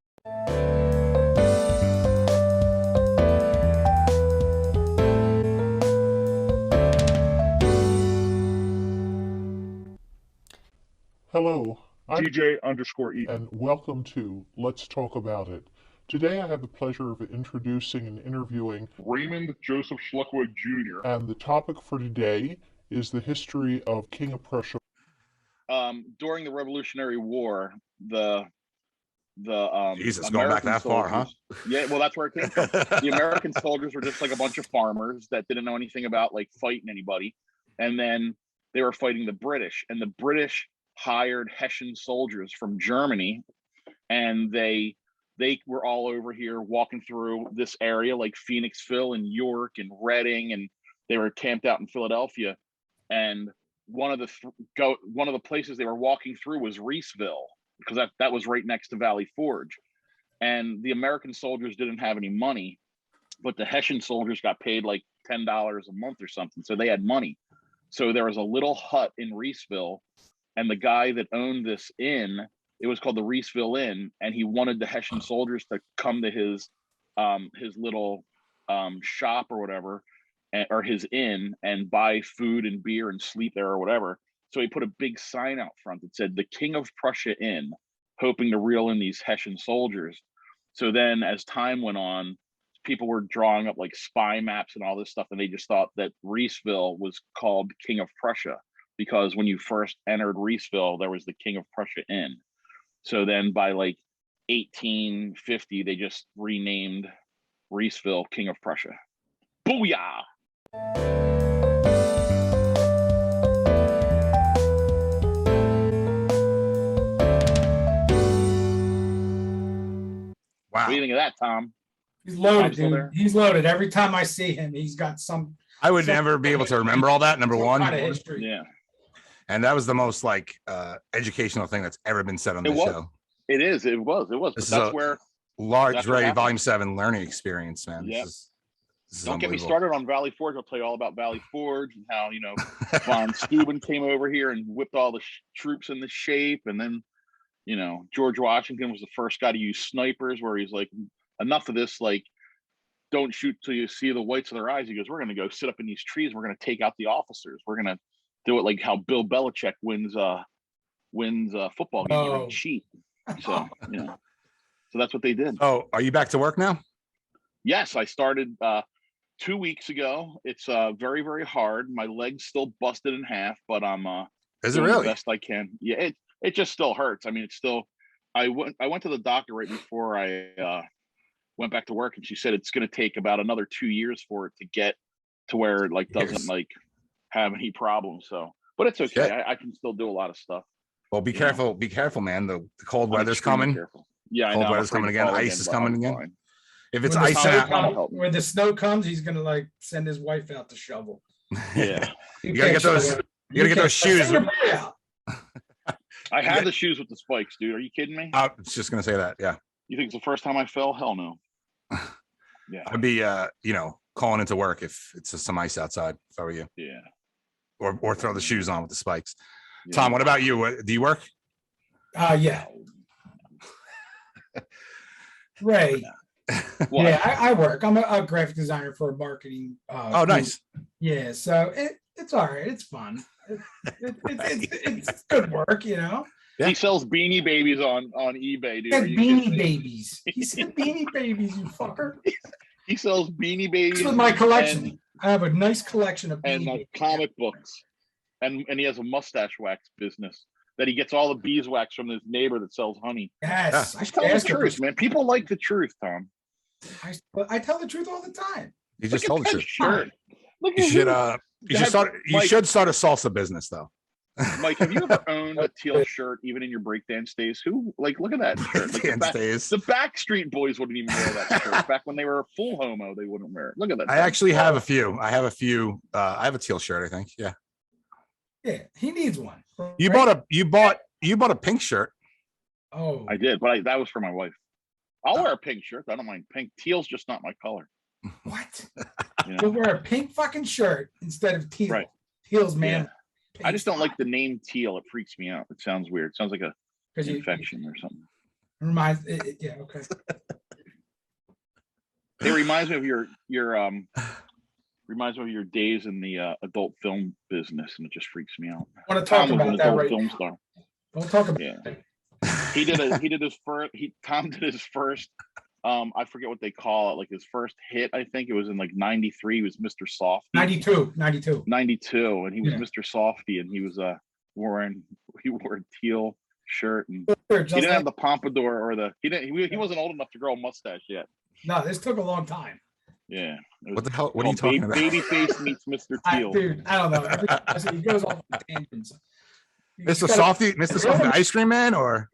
Hello, I'm DJ_Eaton. and welcome to Let's Talk About It. Today I have the pleasure of introducing and interviewing Raymond Joseph Schluckwood Jr. And the topic for today is the history of King of Prussia. During the Revolutionary War, the Jesus, going back that far, huh? Yeah, well, that's where it came from. The American soldiers were just like a bunch of farmers that didn't know anything about like fighting anybody, and then they were fighting the British, and the British hired Hessian soldiers from Germany, and they were all over here walking through this area like Phoenixville and York and Reading, and they were camped out in Philadelphia. And one of the places they were walking through was Reesville, because that was right next to Valley Forge. And the American soldiers didn't have any money, but the Hessian soldiers got paid like $10 a month or something, so they had money. So there was a little hut in Reesville, and the guy that owned this inn, it was called the Reesville Inn, and he wanted the Hessian soldiers to come to his little shop or whatever, or his inn, and buy food and beer and sleep there or whatever. So he put a big sign out front that said the King of Prussia Inn, hoping to reel in these Hessian soldiers. So then as time went on, people were drawing up like spy maps and all this stuff, and they just thought that Reesville was called King of Prussia because when you first entered Reesville, there was the King of Prussia Inn. So then by like 1850, they just renamed Reesville King of Prussia. Booyah! Wow. What do you think of that, Tom? He's loaded, dude. He's loaded. Every time I see him, he's got some. I would never be able to remember all that. Number one. Yeah. And that was the most like educational thing that's ever been said on this show. It is. It was. This that's is where large Ready Volume 7 learning experience, man. Yeah. This is Don't get me started on Valley Forge. I'll tell you all about Valley Forge and how, Von Steuben came over here and whipped all the troops into shape. And then, George Washington was the first guy to use snipers, where he's like, enough of this, like, don't shoot till you see the whites of their eyes. He goes, we're going to go sit up in these trees. We're going to take out the officers. We're going to do it like how Bill Belichick wins football games. We're going to cheat. So, so that's what they did. Oh, are you back to work now? Yes, I started 2 weeks ago. It's very, very hard. My leg's still busted in half, but I'm Is it doing really? the best I can. Yeah, it just still hurts. I mean, it's still. I went to the doctor right before I went back to work, and she said it's going to take about another 2 years for it to get to where it like doesn't like have any problems. So, but it's okay. I can still do a lot of stuff. Well, be careful. Be careful, man. The cold weather's coming. Careful. Yeah, cold weather's coming again. Ice is coming again. If it's ice out, when the snow comes, he's gonna like send his wife out to shovel. Yeah, you gotta get those. You gotta get those shoes. I had the shoes with the spikes, dude. Are you kidding me? I was just gonna say that. Yeah. You think it's the first time I fell? Hell no. Yeah. I'd be, calling into work if it's some ice outside. If I were you. Yeah. Or throw the shoes on with the spikes. Yeah. Tom, what about you? Do you work? Yeah. Ray. Yeah, I work. I'm a graphic designer for a marketing. Oh, nice. Group. Yeah, so it's all right. It's fun. It's good work, Yeah. He sells Beanie Babies on eBay, dude. Beanie Babies. He said Beanie Babies, you fucker. He sells Beanie Babies. This is my collection. I have a nice collection of Beanie Babies. Comic books. And he has a mustache wax business that he gets all the beeswax from his neighbor that sells honey. Yes. I tell the truth, man. People like the truth, Tom. I tell the truth all the time. You just told the truth. Sure. You should start a salsa business though. Mike, have you ever owned a teal shirt even in your breakdance days? Look at that shirt. Like the Backstreet Boys wouldn't even wear that shirt. Back when they were full homo, they wouldn't wear it. Look at that. I actually have a few. I have a teal shirt, I think. Yeah. Yeah, he needs one. Right? You bought a pink shirt. Oh, I did, but that was for my wife. I'll wear a pink shirt. I don't mind pink. Teal's just not my color. What? You'll wear a pink fucking shirt instead of teal. Right. Teal's man. Yeah. I just don't like the name teal. It freaks me out. It sounds weird. It sounds like a infection or something. Yeah, okay. It reminds me of your days in the adult film business, and it just freaks me out. I want to talk about that right now. Star. Don't talk about it. Tom did his first I forget what they call it, like his first hit. I think it was in like 93. He was Mr. Softy. 92, and he was Mr. Softy, and he was he wore a teal shirt, and he didn't have the pompadour or he wasn't old enough to grow a mustache yet. No, this took a long time. Yeah. What the hell? What are you talking about? Babyface meets Mr. Teal. Dude, I don't know. He goes off on tangents. Mr. Softy ice cream man, or?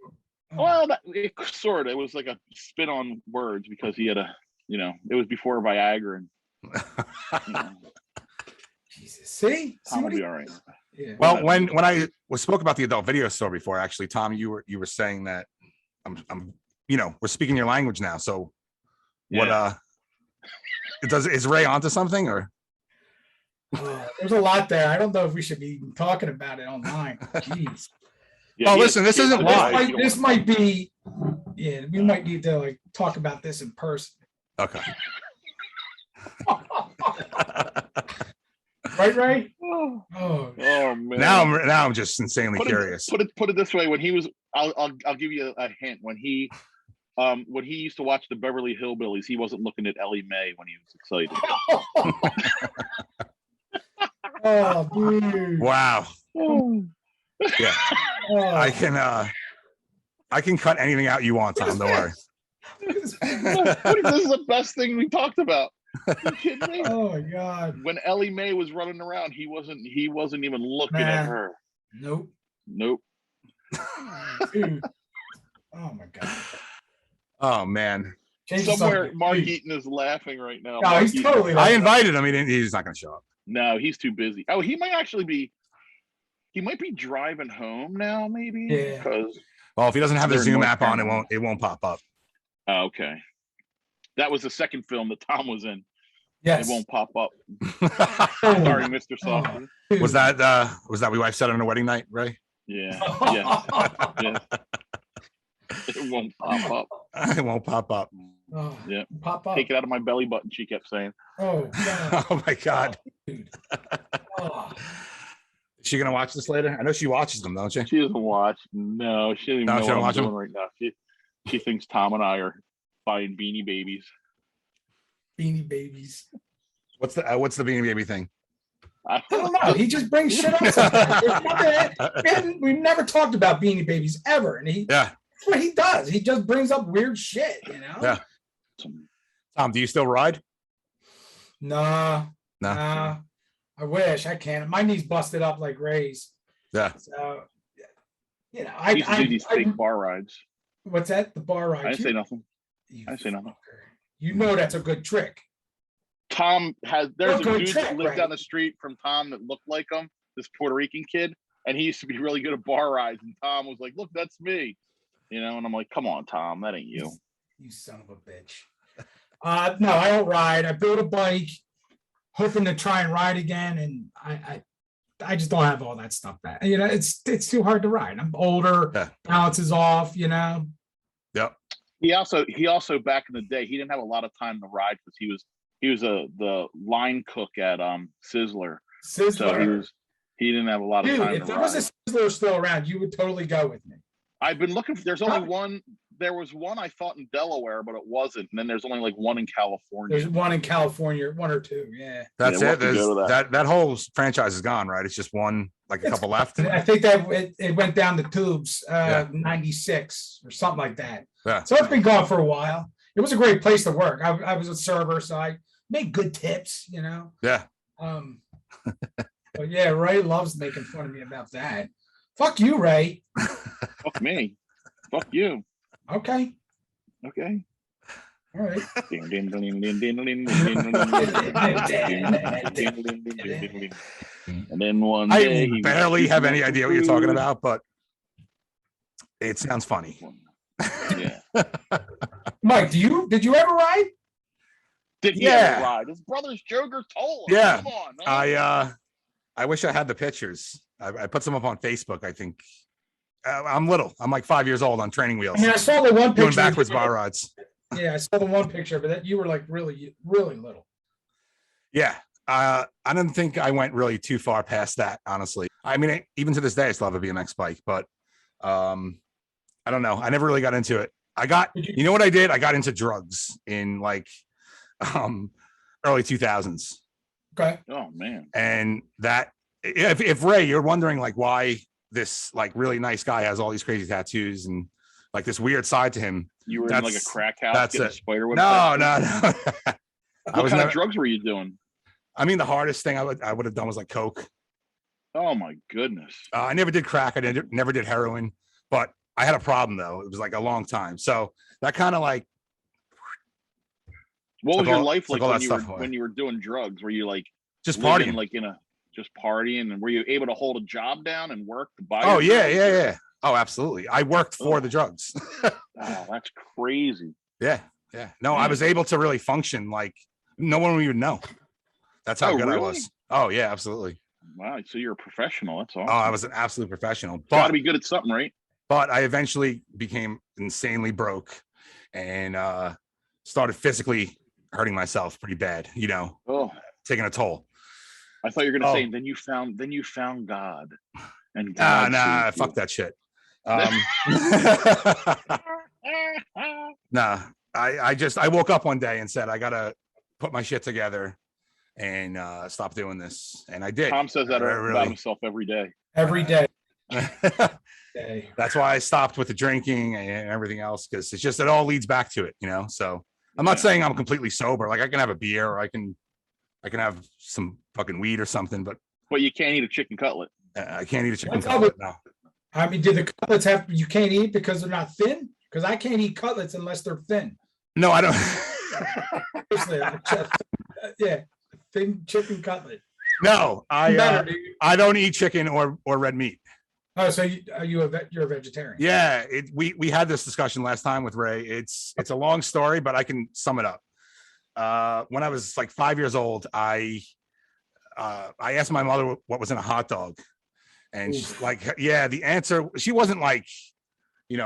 Well, it was like a spin on words because he had it was before Viagra and. Jesus, see, Tom will be all right. Yeah. Well, when I spoke about the adult video store before, actually, Tom, you were saying that I'm we're speaking your language now. So, what is Ray onto something or? There's a lot there. I don't know if we should be talking about it online. Jeez. Yeah, listen, this isn't live. This might be. Yeah, we might need to talk about this in person. Okay. Right, Ray? Oh man. Now I'm just insanely curious. Put it this way: when he was, I'll give you a hint. When he used to watch the Beverly Hillbillies, he wasn't looking at Ellie Mae when he was excited. Oh, dude! Wow. Yeah. I can cut anything out you want, Tom. Don't worry. This is the best thing we talked about. Are you kidding me? Oh my God! When Ellie Mae was running around, he wasn't even looking at her. Nope. Dude. Oh my God. Oh man. Somewhere Mark Eaton is laughing right now. No, he's totally. I invited him. He's not going to show up. No, he's too busy. Oh, he might actually be. He might be driving home now, maybe. Yeah. Because Well, if he doesn't have the they're in Zoom North app on, Carolina. it won't pop up. Oh, okay. That was the second film that Tom was in. Yes. It won't pop up. Oh. Sorry, Mr. Softy. Was that we wife said on a wedding night, Ray? Yeah. Yeah. It won't pop up. It won't pop up. Oh, Yeah. pop up. Take it out of my belly button, she kept saying. Oh, God. Oh my God. Dude. Oh. Is she gonna watch this later? I know she watches them, don't she? She doesn't watch. No, she doesn't even know she don't what I'm watch them? doing right now. She thinks Tom and I are buying Beanie Babies. Beanie Babies. What's the Beanie Baby thing? I don't know. He just brings shit up sometimes. We've never talked about Beanie Babies ever. And that's what he does. He just brings up weird shit, you know? Yeah. Tom, do you still ride? Nah. No. I wish I can. My knee's busted up like Ray's. Yeah. So, you know, I used to do these fake bar rides. What's that? The bar ride? I didn't say nothing. You I didn't say nothing. You know that's a good trick. Tom there's a good dude trick, that lived right? down the street from Tom that looked like him, this Puerto Rican kid, and he used to be really good at bar rides. And Tom was like, "Look, that's me," you know. And I'm like, "Come on, Tom, that ain't you." You son of a bitch. No, I don't ride. I built a bike, hoping to try and ride again, and I just don't have all that stuff back. You know, it's too hard to ride. I'm older. Yeah. Balance is off. You know. Yep. He also back in the day, he didn't have a lot of time to ride because he was the line cook at Sizzler. So he didn't have a lot of time. Dude, if to there ride. was a Sizzler still around, you would totally go with me. I've been looking for. There's only one. There was one I thought in Delaware, but it wasn't. And then there's only like one in California. There's one in California, one or two. Yeah. That's Yeah, it. we'll have to go to That whole franchise is gone, right? It's just one, like a couple left. I think that it went down the tubes, 96 or something like that. Yeah. So it's been gone for a while. It was a great place to work. I was a server, so I made good tips, you know. Yeah. But yeah, Ray loves making fun of me about that. Fuck you, Ray. Fuck me. Fuck you. Okay. Okay. All right. And then one day I barely have any idea what you're talking about, but it sounds funny. Yeah. Mike, did you ever ride? Did he ever ride? His brother's Joe Gruttola. Yeah. Come on, man. I wish I had the pictures. I put some up on Facebook, I think. I'm little. I'm like 5 years old on training wheels. I mean, I saw the one picture. Doing backwards bar rides. Yeah, I saw the one picture, but you were like really, really little. Yeah. I don't think I went really too far past that, honestly. I mean, even to this day, I still have a BMX bike, but I don't know. I never really got into it. You know what I did? I got into drugs in like early 2000s. Okay. Oh man. And that if Ray, you're wondering like why this like really nice guy has all these crazy tattoos and like this weird side to him. You were in like a crack house. That's getting it. A spider web. No. What kind of drugs were you doing? I mean, the hardest thing I would have done was like coke. Oh my goodness. I never did crack. I never did heroin, but I had a problem though. It was like a long time. So that kind of like. What was your life like when you were doing drugs? Were you like just partying, like just partying, and were you able to hold a job down and work to buy? Oh yeah. Oh, absolutely. I worked for the drugs. Oh, that's crazy. Yeah. No, I was able to really function like no one would even know. That's how good I was. Oh yeah, absolutely. Wow, so you're a professional. That's awesome. Oh, I was an absolute professional. Got to be good at something, right? But I eventually became insanely broke and started physically hurting myself pretty bad, you know, taking a toll. I thought you were going to say, then you found God. And God fuck that shit. I woke up one day and said, I got to put my shit together and stop doing this. And I did. Tom says that about himself every day. Every day. That's why I stopped with the drinking and everything else, because it's just, it all leads back to it, you know? So I'm not saying I'm completely sober. Like I can have a beer or I can have some fucking weed or something, but you can't eat a chicken cutlet. I can't eat a chicken cutlet. No. I mean, do the cutlets you can't eat because they're not thin? Because I can't eat cutlets unless they're thin. No, I don't. Yeah, thin chicken cutlet. No, Better, dude. I don't eat chicken or red meat. Oh, so you're a vegetarian? Yeah, we had this discussion last time with Ray. It's a long story, but I can sum it up. When I was like 5 years old, I asked my mother what was in a hot dog, and she's like, yeah, the answer. She wasn't like, she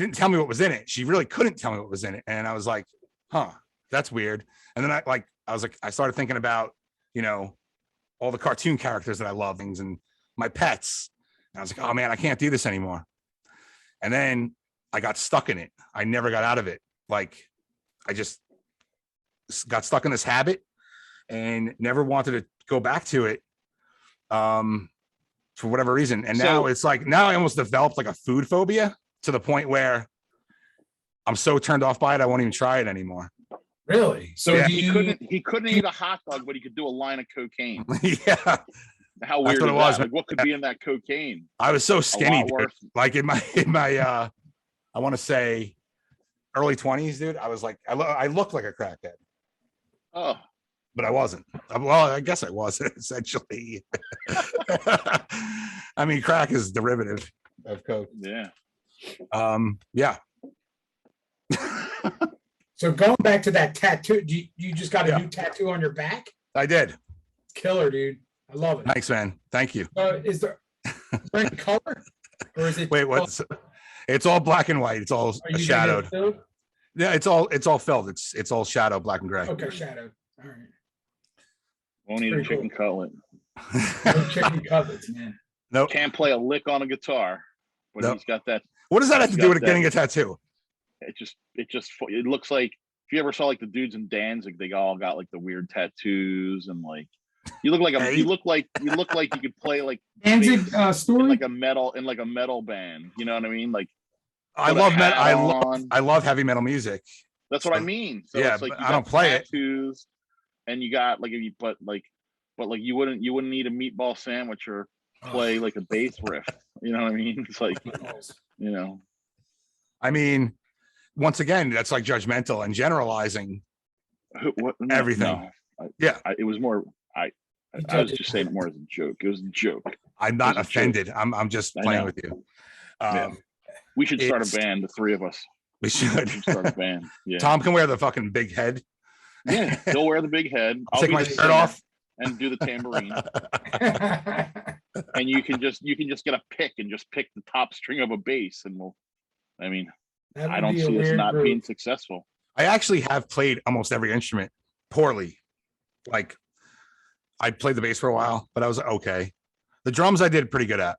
didn't tell me what was in it. She really couldn't tell me what was in it, and I was like, huh, that's weird. And then I started thinking about, all the cartoon characters that I love, things, and my pets. And I was like, oh man, I can't do this anymore. And then I got stuck in it. I never got out of it. Like, I just got stuck in this habit and never wanted to go back to it for whatever reason. And now it's like, now I almost developed like a food phobia to the point where I'm so turned off by it, I won't even try it anymore. Really? So yeah. He couldn't eat a hot dog, but he could do a line of cocaine. Yeah. How weird is that? Like, what could be in that cocaine? I was so skinny, dude. Like in my I want to say early 20s, dude. I was like, I looked like a crackhead. Oh, but I wasn't. Well, I guess I was essentially. I mean, crack is derivative of coke. Yeah. Yeah. So going back to that tattoo, you just got a new tattoo on your back? I did. Killer, dude. I love it. Thanks, man. Thank you. Is there any color? Or is it? Wait, what? It's all black and white. It's all shadowed. Yeah, it's all filled. It's all shadow, black and gray. Okay, shadowed. All right. Won't eat a chicken cutlet. No chicken cutlets, man. Nope. Can't play a lick on a guitar, but nope. He's got that. What does that have to do with getting a tattoo? It looks like, if you ever saw like the dudes in Danzig, they all got like the weird tattoos, and like you look like you could play like Danzig story in like a metal band. You know what I mean? Like, I love metal. I love heavy metal music. That's what I mean. So yeah, it's like I don't play tattoos, and you got like, but you wouldn't eat a meatball sandwich or play like a bass riff. You know what I mean? It's like, I mean, once again, that's like judgmental and generalizing everything. No, it was more. I was just saying it more as a joke. It was a joke. I'm not offended. I'm just playing with you. We should start a band, the three of us. We should start a band. Yeah. Tom can wear the fucking big head. Yeah, he'll wear the big head. I'll take my shirt off and do the tambourine. And you can just get a pick and just pick the top string of a bass, and I don't see us not being successful. I actually have played almost every instrument poorly. Like, I played the bass for a while, but I was okay. The drums I did pretty good at.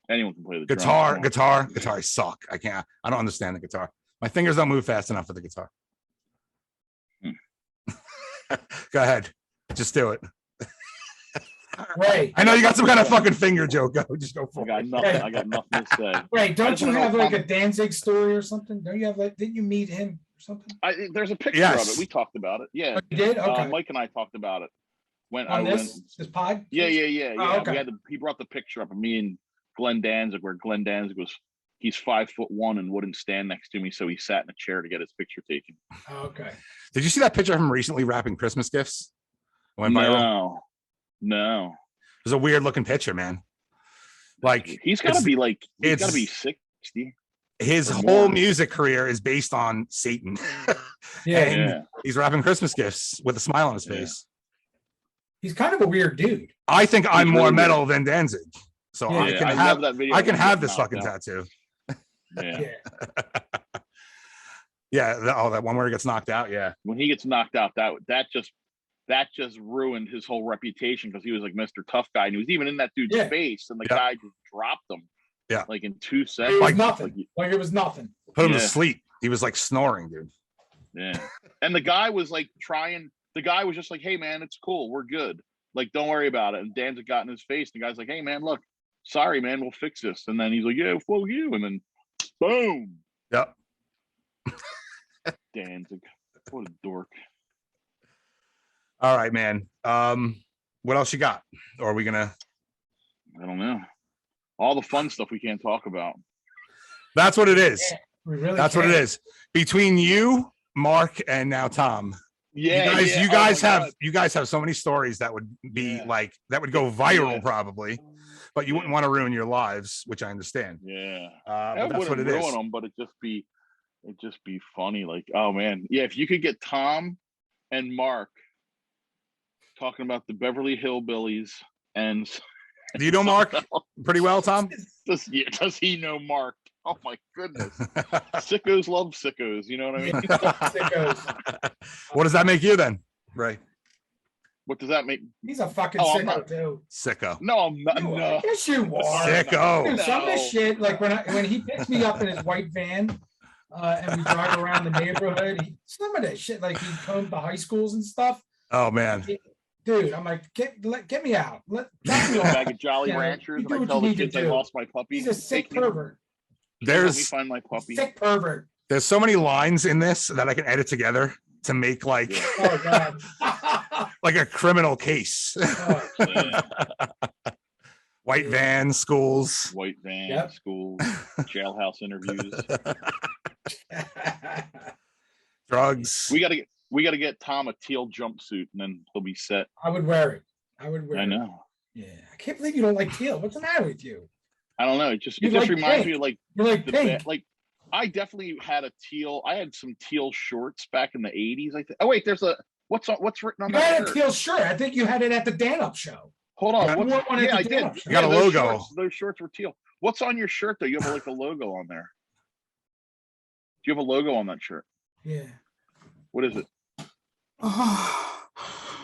Anyone can play the guitar. Guitar, I suck. I don't understand the guitar. My fingers don't move fast enough for the guitar. Go ahead. Just do it. Right. I know you got some kind of fucking finger joke. Just go for it. I got nothing to say. Wait, don't you have like a Danzig story or something? Don't you have didn't you meet him or something? There's a picture of it. We talked about it. Yeah. Oh, you did? Okay. Mike and I talked about it. This pod? Yeah. Oh, okay. He brought the picture up of me and Glenn Danzig, where Glenn Danzig he's 5'1" and wouldn't stand next to me, so he sat in a chair to get his picture taken. Oh, okay. Did you see that picture of him recently wrapping Christmas gifts? Went viral? No. It was a weird looking picture, man. Like, he's got to be 60. His whole music career is based on Satan. Yeah. He's wrapping Christmas gifts with a smile on his face. He's kind of a weird dude. I think I'm more metal than Danzig. So yeah, I can have this fucking tattoo. Yeah. That one where he gets knocked out. Yeah. When he gets knocked out, that just ruined his whole reputation, because he was like Mr. Tough Guy, and he was even in that dude's face, and the guy just dropped him. Yeah. Like in 2 seconds. It was nothing. Like it was nothing. Put him to sleep. He was like snoring, dude. Yeah. And the guy was like the guy was just like, hey man, it's cool. We're good. Like, don't worry about it. And Danzig got in his face. The guy's like, hey man, look, sorry, man, we'll fix this. And then he's like, yeah, fuck you. And then boom. Yep. Danzig. What a dork. All right, man. What else you got? Or are we gonna? I don't know. All the fun stuff we can't talk about. That's what it is. Yeah, we really That's what it is. Between you, Mark, and now Tom, Yeah, you guys have so many stories that would be like that would go viral probably, but you wouldn't want to ruin your lives, which I understand. Yeah, but that's what it ruin is. them, but it'd just be funny. Like, oh man, yeah. If you could get Tom and Mark talking about the Beverly Hillbillies, and do you know Mark pretty well, Tom? Does he know Mark? Oh my goodness. Sickos love sickos. You know what I mean? Sickos. What does that make you then, Ray? What does that make? He's a fucking sicko too. Sicko. No, I'm not. No. Yes, you are. Sicko. Dude, some of this shit, like when he picks me up in his white van, and we drive around the neighborhood, some of that shit, like he comes to high schools and stuff. Oh man. Dude, I'm like, get me out. Let me a bag of Jolly Ranchers, and I tell the kids I lost my puppy. He's a sick pervert. Let me find my puppy. Sick pervert. There's so many lines in this that I can edit together to make like oh god, like a criminal case. Oh, White van schools. White van schools. Jailhouse interviews. Drugs. We gotta get Tom a teal jumpsuit, and then he'll be set. I would wear it. I know. Yeah, I can't believe you don't like teal. What's the matter with you? I don't know. It just like reminds pink. me of like you like pink. Like I definitely had I had some teal shorts back in the 80s. I think. Oh wait, there's what's written on that? You had shirt? A teal shirt. I think you had it at the Dan Up show. Hold on. I did. You got a logo. Those shorts were teal. What's on your shirt though? You have like a logo on there. Do you have a logo on that shirt? Yeah. What is it?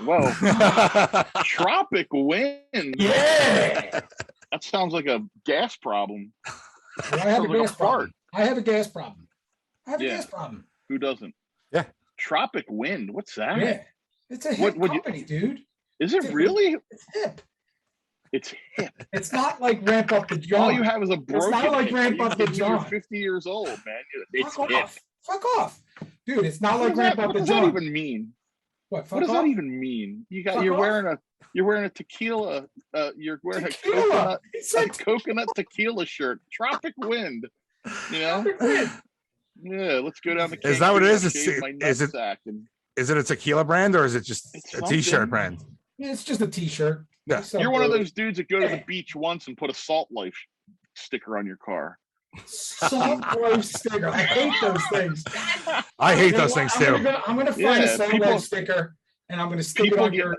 Whoa. Tropic wind. Yeah. That sounds like a gas problem. Well, I have a gas problem. I have a gas problem. Who doesn't? Yeah. Tropic wind. What's that? Yeah. It's a hip company, dude. Is it really? It's hip. It's hip. It's not like Ramp Up the John. All you have is a broken. It's not like Ramp Up the John. You're 50 years old, man. It's hip. Fuck off, dude. It's not like Ramp Up the John. What does that even mean? What does that even mean? You're wearing a tequila. You're wearing a coconut tequila shirt. Tropic wind. You know. Yeah, let's go down the. Is that what it is? Is it a tequila brand or is it just a t-shirt brand? Yeah, it's just a t-shirt. Yeah. You're one of those dudes that go to the beach once and put a Salt Life sticker on your car. Salt Life sticker. I hate those things. I hate those things too. I'm gonna find a Salt Life sticker and I'm gonna stick it on your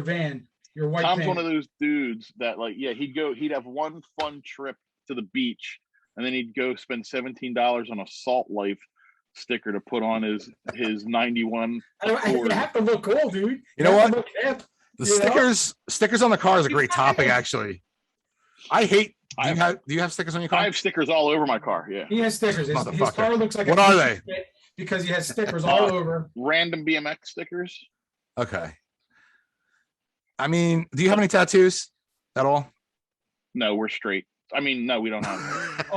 van, your white van. Tom's one of those dudes that he'd have one fun trip to the beach and then he'd go spend $17 on a Salt Life sticker to put on his 91. You have to look cool, dude. You know what? Stickers on the car is a great topic, actually. Do you have stickers on your car? I have stickers all over my car. Yeah, he has stickers. His car looks like what are they? Because he has stickers all over. Random BMX stickers. Okay. I mean, do you have any tattoos at all? No, we're straight. I mean, no, we don't have.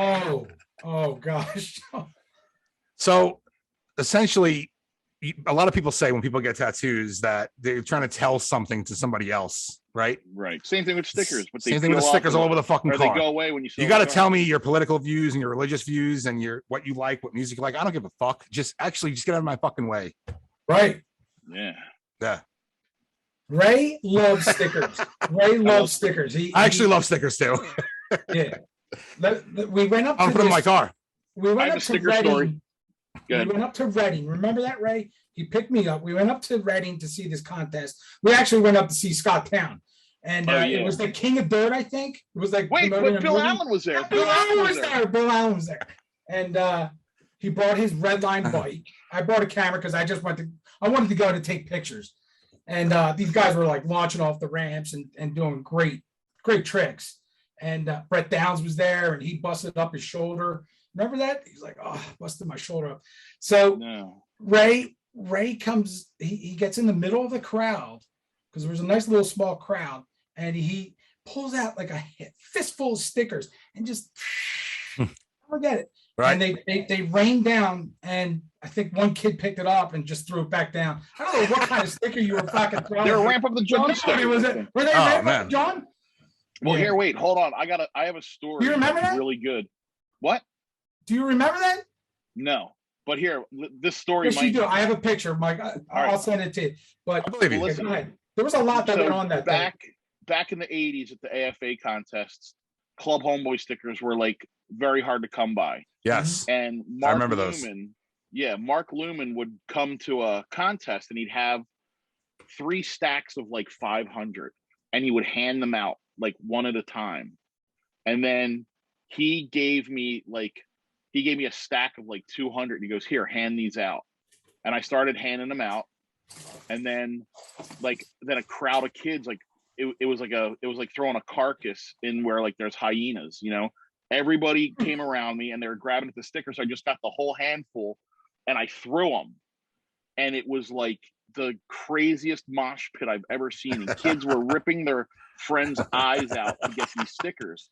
Oh gosh. So, essentially, a lot of people say when people get tattoos that they're trying to tell something to somebody else, right? Right. Same thing with stickers. But same thing with the stickers all over the fucking car. They go away when you got to tell me your political views and your religious views and what you like, what music you like. I don't give a fuck. Just get out of my fucking way. Right. Yeah. Yeah. Ray loves stickers. Ray loves stickers. I actually love stickers too. Yeah. We went up. I'll put them in my car. We went up to Reading. We went up to Reading. Remember that, Ray? He picked me up. We went up to Reading to see this contest. We actually went up to see Scott Town. And it was the King of Dirt, I think. It was like Bill Allen was there. Bill Allen was there. And he brought his red line bike. I brought a camera because I wanted to go to take pictures. And these guys were like launching off the ramps and doing great tricks. And Brett Downs was there and he busted up his shoulder. Remember that? He's like, oh, busted my shoulder up. So Ray comes, he gets in the middle of the crowd because there was a nice little small crowd, and he pulls out like a fistful of stickers and just forget it. Right. And they rained down, and I think one kid picked it up and just threw it back down. I don't know what kind of sticker you were fucking throwing. They're Ramp Up the John sticker. Were they Ramp Up the John? Well, here, wait, hold on. I have a story. Do you remember that? Really good. What? Do you remember that? No. But here, this story. Yes, you do. I have a picture, Mike. I'll send it to you. But I believe you. listen, go ahead. There was a lot that went on that day. Back in the 80s at the AFA contests, Club Homeboy stickers were like very hard to come by. Yes. And I remember those. Mark Lumen would come to a contest and he'd have 3 stacks of like 500 and he would hand them out like one at a time. And then he gave me a stack of like 200 and he goes, here, hand these out. And I started handing them out. And then a crowd of kids, like it was like throwing a carcass in where like there's hyenas, you know. Everybody came around me and they were grabbing at the stickers. So I just got the whole handful and I threw them. And it was like the craziest mosh pit I've ever seen. And kids were ripping their friends' eyes out to get these stickers.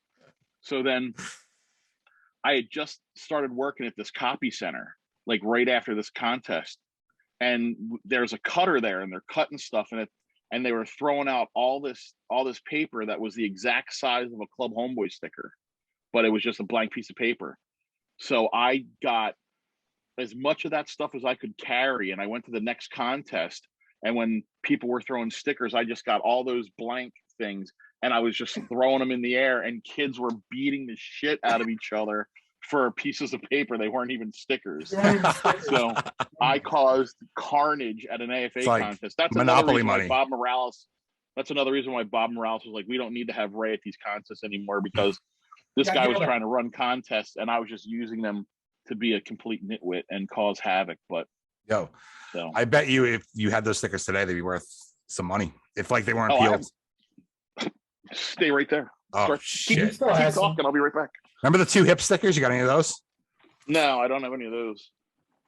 So then I had just started working at this copy center, like right after this contest. And there's a cutter there and they're cutting stuff in it. And they were throwing out all this paper that was the exact size of a Club Homeboy sticker, but it was just a blank piece of paper. So I got as much of that stuff as I could carry. And I went to the next contest. And when people were throwing stickers, I just got all those blank things and I was just throwing them in the air and kids were beating the shit out of each other for pieces of paper. They weren't even stickers. So I caused carnage at an AFA contest. That's Monopoly money. That's another reason why Bob Morales was like, we don't need to have Ray at these contests anymore because this guy was trying to run contests and I was just using them to be a complete nitwit and cause havoc. But I bet you if you had those stickers today, they'd be worth some money. If like they weren't peeled. Stay right there. Oh, shit. Keep talking. I'll be right back. Remember the 2 hip stickers? You got any of those? No, I don't have any of those.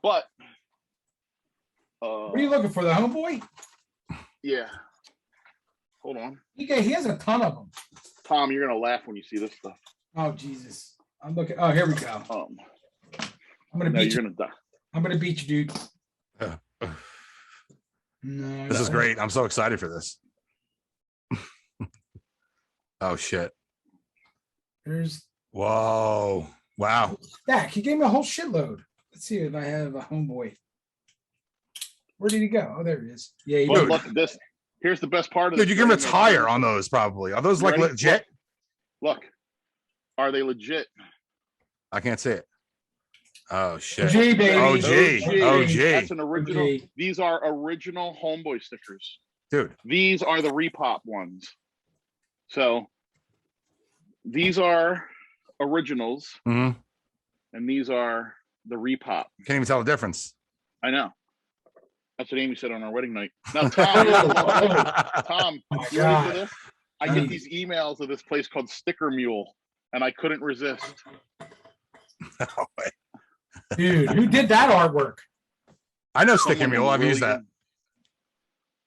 But what are you looking for? The Homeboy? Yeah. Hold on. He has a ton of them. Tom, you're gonna laugh when you see this stuff. Oh Jesus! I'm looking. Oh, here we go. I'm gonna beat you. You're gonna die. I'm gonna beat you, dude. No, this is great. I'm so excited for this. Oh shit! Whoa! Wow! Stack. He gave me a whole shitload. Let's see if I have a Homeboy. Where did he go? Oh, there he is. Yeah, he look at this. Here's the best part of dude. You can retire on those probably. Are those like legit? Look, are they legit? I can't see it. Oh shit! OG, baby. OG. That's an original. OG. These are original Homeboy stickers, dude. These are the repop ones. So these are originals, and these are the repop. Can't even tell the difference. I know. That's what Amy said on our wedding night. Now, Tom, Tom, you ready for this? I get these emails of this place called Sticker Mule, and I couldn't resist. No way. Dude, who did that artwork? I know Sticker Mule. I've used that.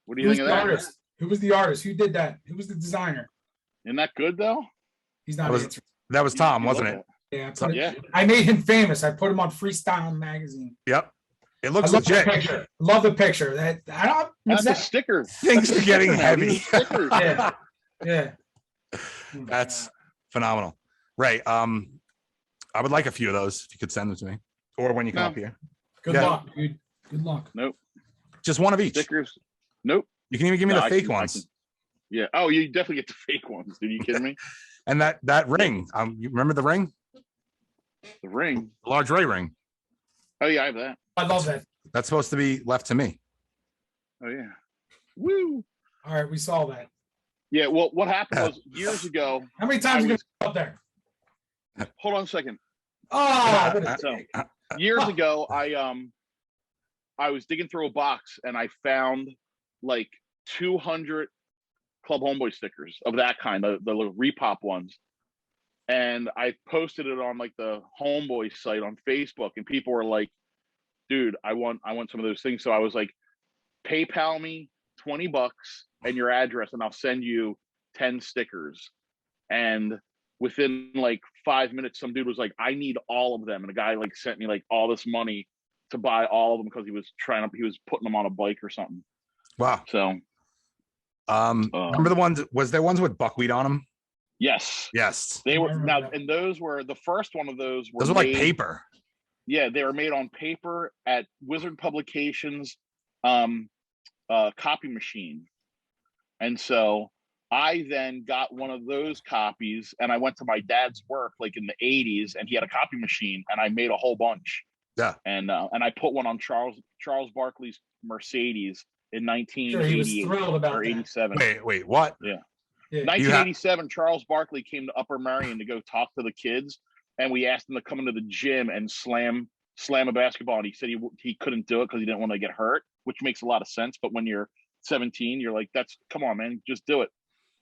What do you think of that? Artist? Who was the artist? Who did that? Who was the designer? Isn't that good, though? He's not answering. That was Tom, wasn't it? Yeah, I made him famous. I put him on Freestyle magazine. Yep. It looks legit. Love the picture. That's a sticker. Things are getting heavy. Yeah. That's phenomenal. Right. I would like a few of those if you could send them to me. Or when you come up here. Good luck, dude. Good luck. Nope. Just one of each. Stickers. Nope. You can even give me the fake ones. Yeah. Oh, you definitely get the fake ones, dude. You kidding me? And that ring. You remember the ring? The ring. The large Ray ring. Oh yeah, I have that. I love that. That's supposed to be left to me. Oh yeah. Woo. All right, we saw that. Yeah, well, what happened was years ago. How many times you go up there? Hold on a second. Oh, so years ago, I was digging through a box and I found like 200 Club Homeboy stickers of that kind, the little repop ones. And I posted it on like the Homeboy site on Facebook, and people were like, dude, I want some of those things. So I was like, PayPal me $20 and your address, and I'll send you 10 stickers. And within like 5 minutes, some dude was like, I need all of them. And the guy like sent me like all this money to buy all of them because he was putting them on a bike or something. Wow. So remember the ones, was there ones with buckwheat on them? Yes. Yes. They were now, and those were the first one of those were like paper. Yeah, they were made on paper at Wizard Publications copy machine. And so I then got one of those copies, and I went to my dad's work like in the 80s, and he had a copy machine, and I made a whole bunch. Yeah. And I put one on Charles Barkley's Mercedes in 1988 Sure, he was thrilled about or that. 87. Wait, what? Yeah. Yeah. 1987, Charles Barkley came to Upper Merion to go talk to the kids, and we asked him to come into the gym and slam a basketball, and he said he couldn't do it because he didn't want to get hurt, which makes a lot of sense. But when you're 17, you're like, come on, man, just do it.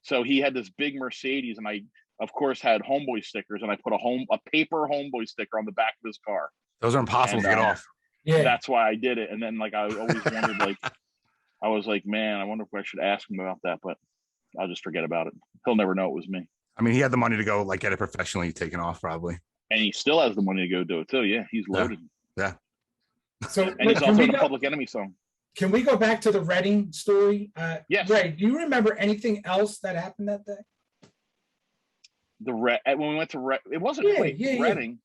So he had this big Mercedes, and I, of course, had homeboy stickers, and I put a paper homeboy sticker on the back of his car. Those are impossible to get off. Yeah, that's why I did it. And then, like, I always wondered, like, I was like, man, I wonder if I should ask him about that, but I'll just forget about it. He'll never know it was me. I mean, he had the money to go like get it professionally taken off, probably. And he still has the money to go do it too. Yeah, he's loaded. Yeah. So and he's also in a Public Enemy song. Can we go back to the Reading story? Yes. Ray, do you remember anything else that happened that day? When we went to it wasn't Reading.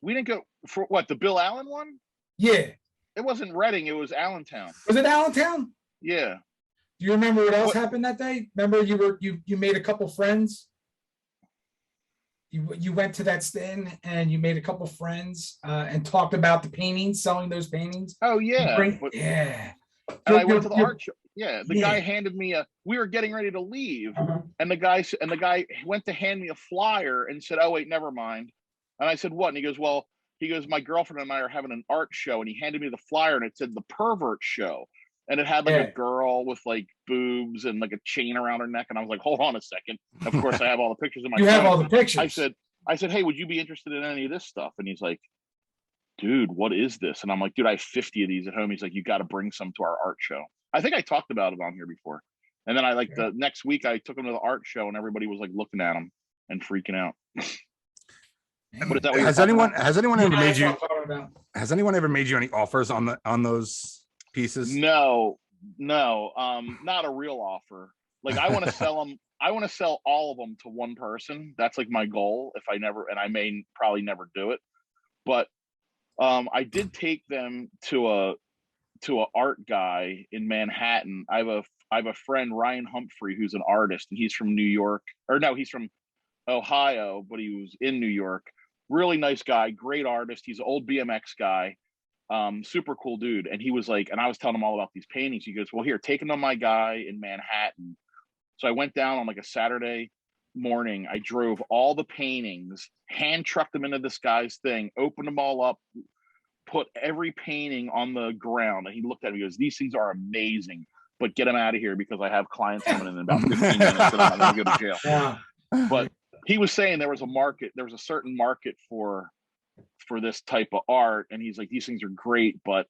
We didn't go for what, the Bill Allen one? Yeah. It wasn't Reading. It was Allentown. Was it Allentown? Yeah. Do you remember what else happened that day? Remember you made a couple friends. You went to that stand and you made a couple friends and talked about the paintings, selling those paintings. Oh yeah, yeah. And I went to the art show. Yeah, the guy handed me we were getting ready to leave, and the guy went to hand me a flyer and said, "Oh wait, never mind." And I said, "What?" And he goes, my girlfriend and I are having an art show, and he handed me the flyer and it said the Pervert Show. And it had like a girl with like boobs and like a chain around her neck. And I was like, hold on a second. Of course, I have all the pictures in my phone. You have all the pictures. I said, hey, would you be interested in any of this stuff? And he's like, dude, what is this? And I'm like, dude, I have 50 of these at home. He's like, you got to bring some to our art show. I think I talked about it on here before. And then the next week I took him to the art show and everybody was like looking at him and freaking out. But is that what has anyone ever made you any offers on those pieces? No, not a real offer. Like I want to sell them. I want to sell all of them to one person. That's like my goal. I may probably never do it, but I did take them to a art guy in Manhattan. I have a friend, Ryan Humphrey, who's an artist, and he's from New York, or no, he's from Ohio, but he was in New York. Really nice guy, great artist. He's an old BMX guy. Super cool dude. And he was like, and I was telling him all about these paintings. He goes, well, here, take them to my guy in Manhattan. So I went down on like a Saturday morning. I drove all the paintings, hand trucked them into this guy's thing, opened them all up, put every painting on the ground. And he looked at me, he goes, these things are amazing, but get them out of here because I have clients coming in about 15 minutes and I'm going to go to jail. Yeah. But he was saying there was a certain market for this type of art, and he's like, these things are great, but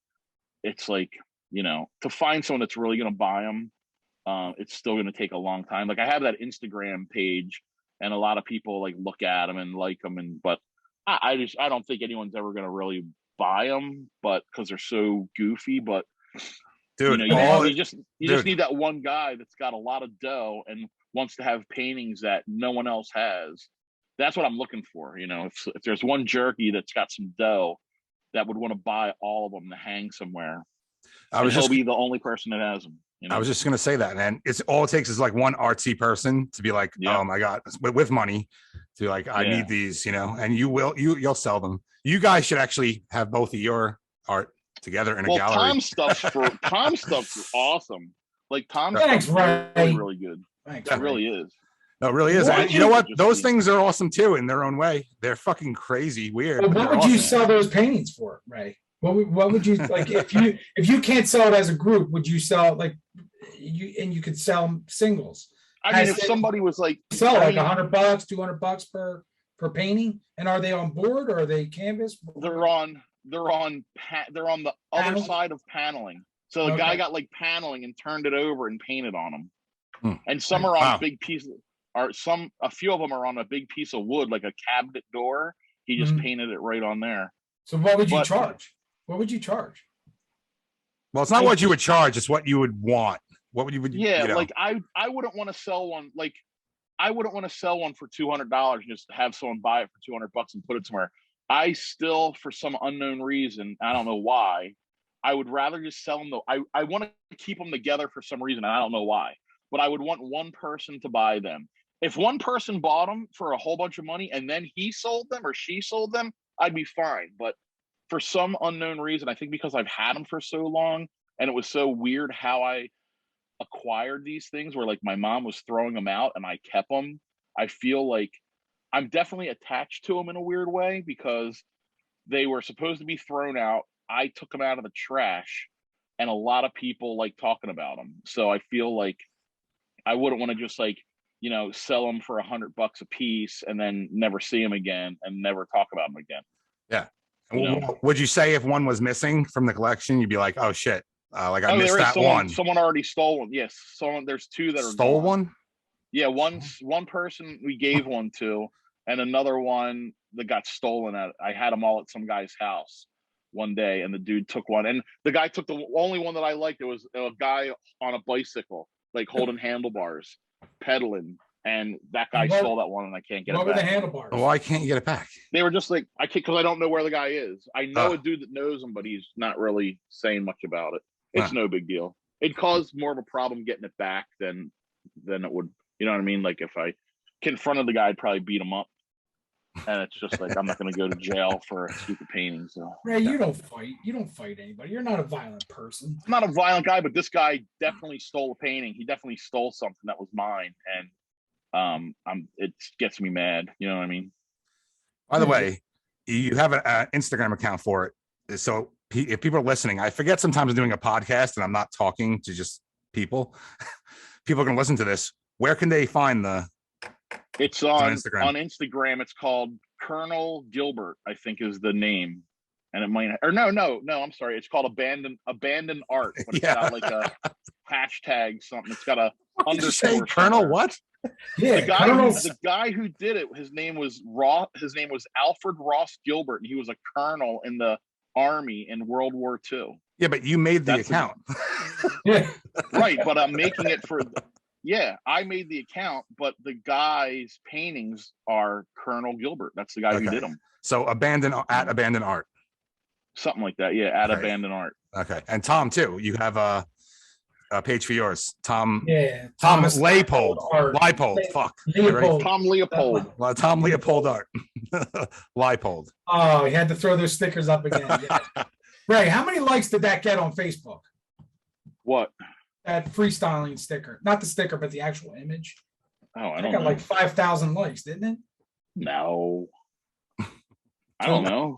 it's like, to find someone that's really going to buy them, it's still going to take a long time. Like I have that Instagram page, and a lot of people like look at them and like them, but I don't think anyone's ever going to really buy them, but because they're so goofy. But dude, you just need that one guy that's got a lot of dough and wants to have paintings that no one else has. That's what I'm looking for. If there's one jerky that's got some dough that would want to buy all of them to hang somewhere, he'll be the only person that has them. I was just going to say that, man. It's all it takes is like one artsy person to be like, oh my God, with money to be like, I need these, and you'll sell them. You guys should actually have both of your art together in a gallery. Tom's stuff's awesome. Like Tom's stuff's really good. Thanks. It really is. No, it really is. And you know what? Those things are awesome too in their own way. They're fucking crazy, weird. Well, what would you sell those paintings for, Ray? What would you like if you can't sell it as a group? Would you sell like you could sell them singles? I mean, if somebody was like sell like $100, $200 per painting, and are they on board or are they canvas? They're on the other side of paneling. So the guy got like paneling and turned it over and painted on them. And some are on big pieces. A few of them are on a big piece of wood, like a cabinet door. He just painted it right on there. So what would you charge? What would you charge? Well, it's not what you would charge; it's what you would want. What would you? Like I wouldn't want to sell one. Like I wouldn't want to sell one for $200 and just have someone buy it for $200 and put it somewhere. I still, for some unknown reason, I don't know why, I would rather just sell them. I want to keep them together for some reason. And I don't know why, but I would want one person to buy them. If one person bought them for a whole bunch of money and then he sold them or she sold them, I'd be fine. But for some unknown reason, I think because I've had them for so long and it was so weird how I acquired these things where like my mom was throwing them out and I kept them. I feel like I'm definitely attached to them in a weird way because they were supposed to be thrown out. I took them out of the trash and a lot of people like talking about them. So I feel like I wouldn't want to just like, you know, sell them for $100 a piece and then never see them again and never talk about them again. Yeah. You know? Would you say if one was missing from the collection, you'd be like, oh shit, like I missed that one. Someone already stole one. Yes. There's two that are stole gone. One. Yeah. One person we gave one to, and another one that got stolen I had them all at some guy's house one day, and the dude took one, and the guy took the only one that I liked. It was a guy on a bicycle, like holding handlebars, pedaling, and that guy stole that one, and I can't get it back. What were the handlebars? Why can't you get it back? They were just like, I can't, because I don't know where the guy is. I know a dude that knows him, but he's not really saying much about it. It's no big deal. It caused more of a problem getting it back than it would, you know what I mean? Like if I confronted the guy, I'd probably beat him up. And it's just like, I'm not going to go to jail for a stupid painting. So Ray, you don't fight. You don't fight anybody. You're not a violent person. I'm not a violent guy, but this guy definitely stole a painting. He definitely stole something that was mine. And it gets me mad. You know what I mean? By the way, you have an Instagram account for it. So if people are listening, I forget sometimes I'm doing a podcast and I'm not talking to just people. People can listen to this. Where can they find the? It's on Instagram. It's called Colonel Gilbert, I think is the name. And it might, or no, I'm sorry. It's called Abandoned Art, but it's got like a hashtag something. It's got a underscore. Colonel what? Yeah, the guy who did it, his name was Alfred Ross Gilbert, and he was a colonel in the army in World War II. Yeah, but you made the account. Right, but I'm making it for. Yeah, I made the account, but the guy's paintings are Colonel Gilbert. That's the guy who did them. So Abandoned Art. Something like that. Yeah, Abandoned Art. Okay. And Tom, too. You have a page for yours. Tom. Yeah. Tom Leipold. Fuck. Leopold. Tom Leipold. Tom Leipold Art. Leipold. Oh, he had to throw those stickers up again. Yeah. Ray, how many likes did that get on Facebook? What? That freestyling sticker. Not the sticker, but the actual image. Oh, I got don't know. like 5,000 likes, didn't it? No. I don't know.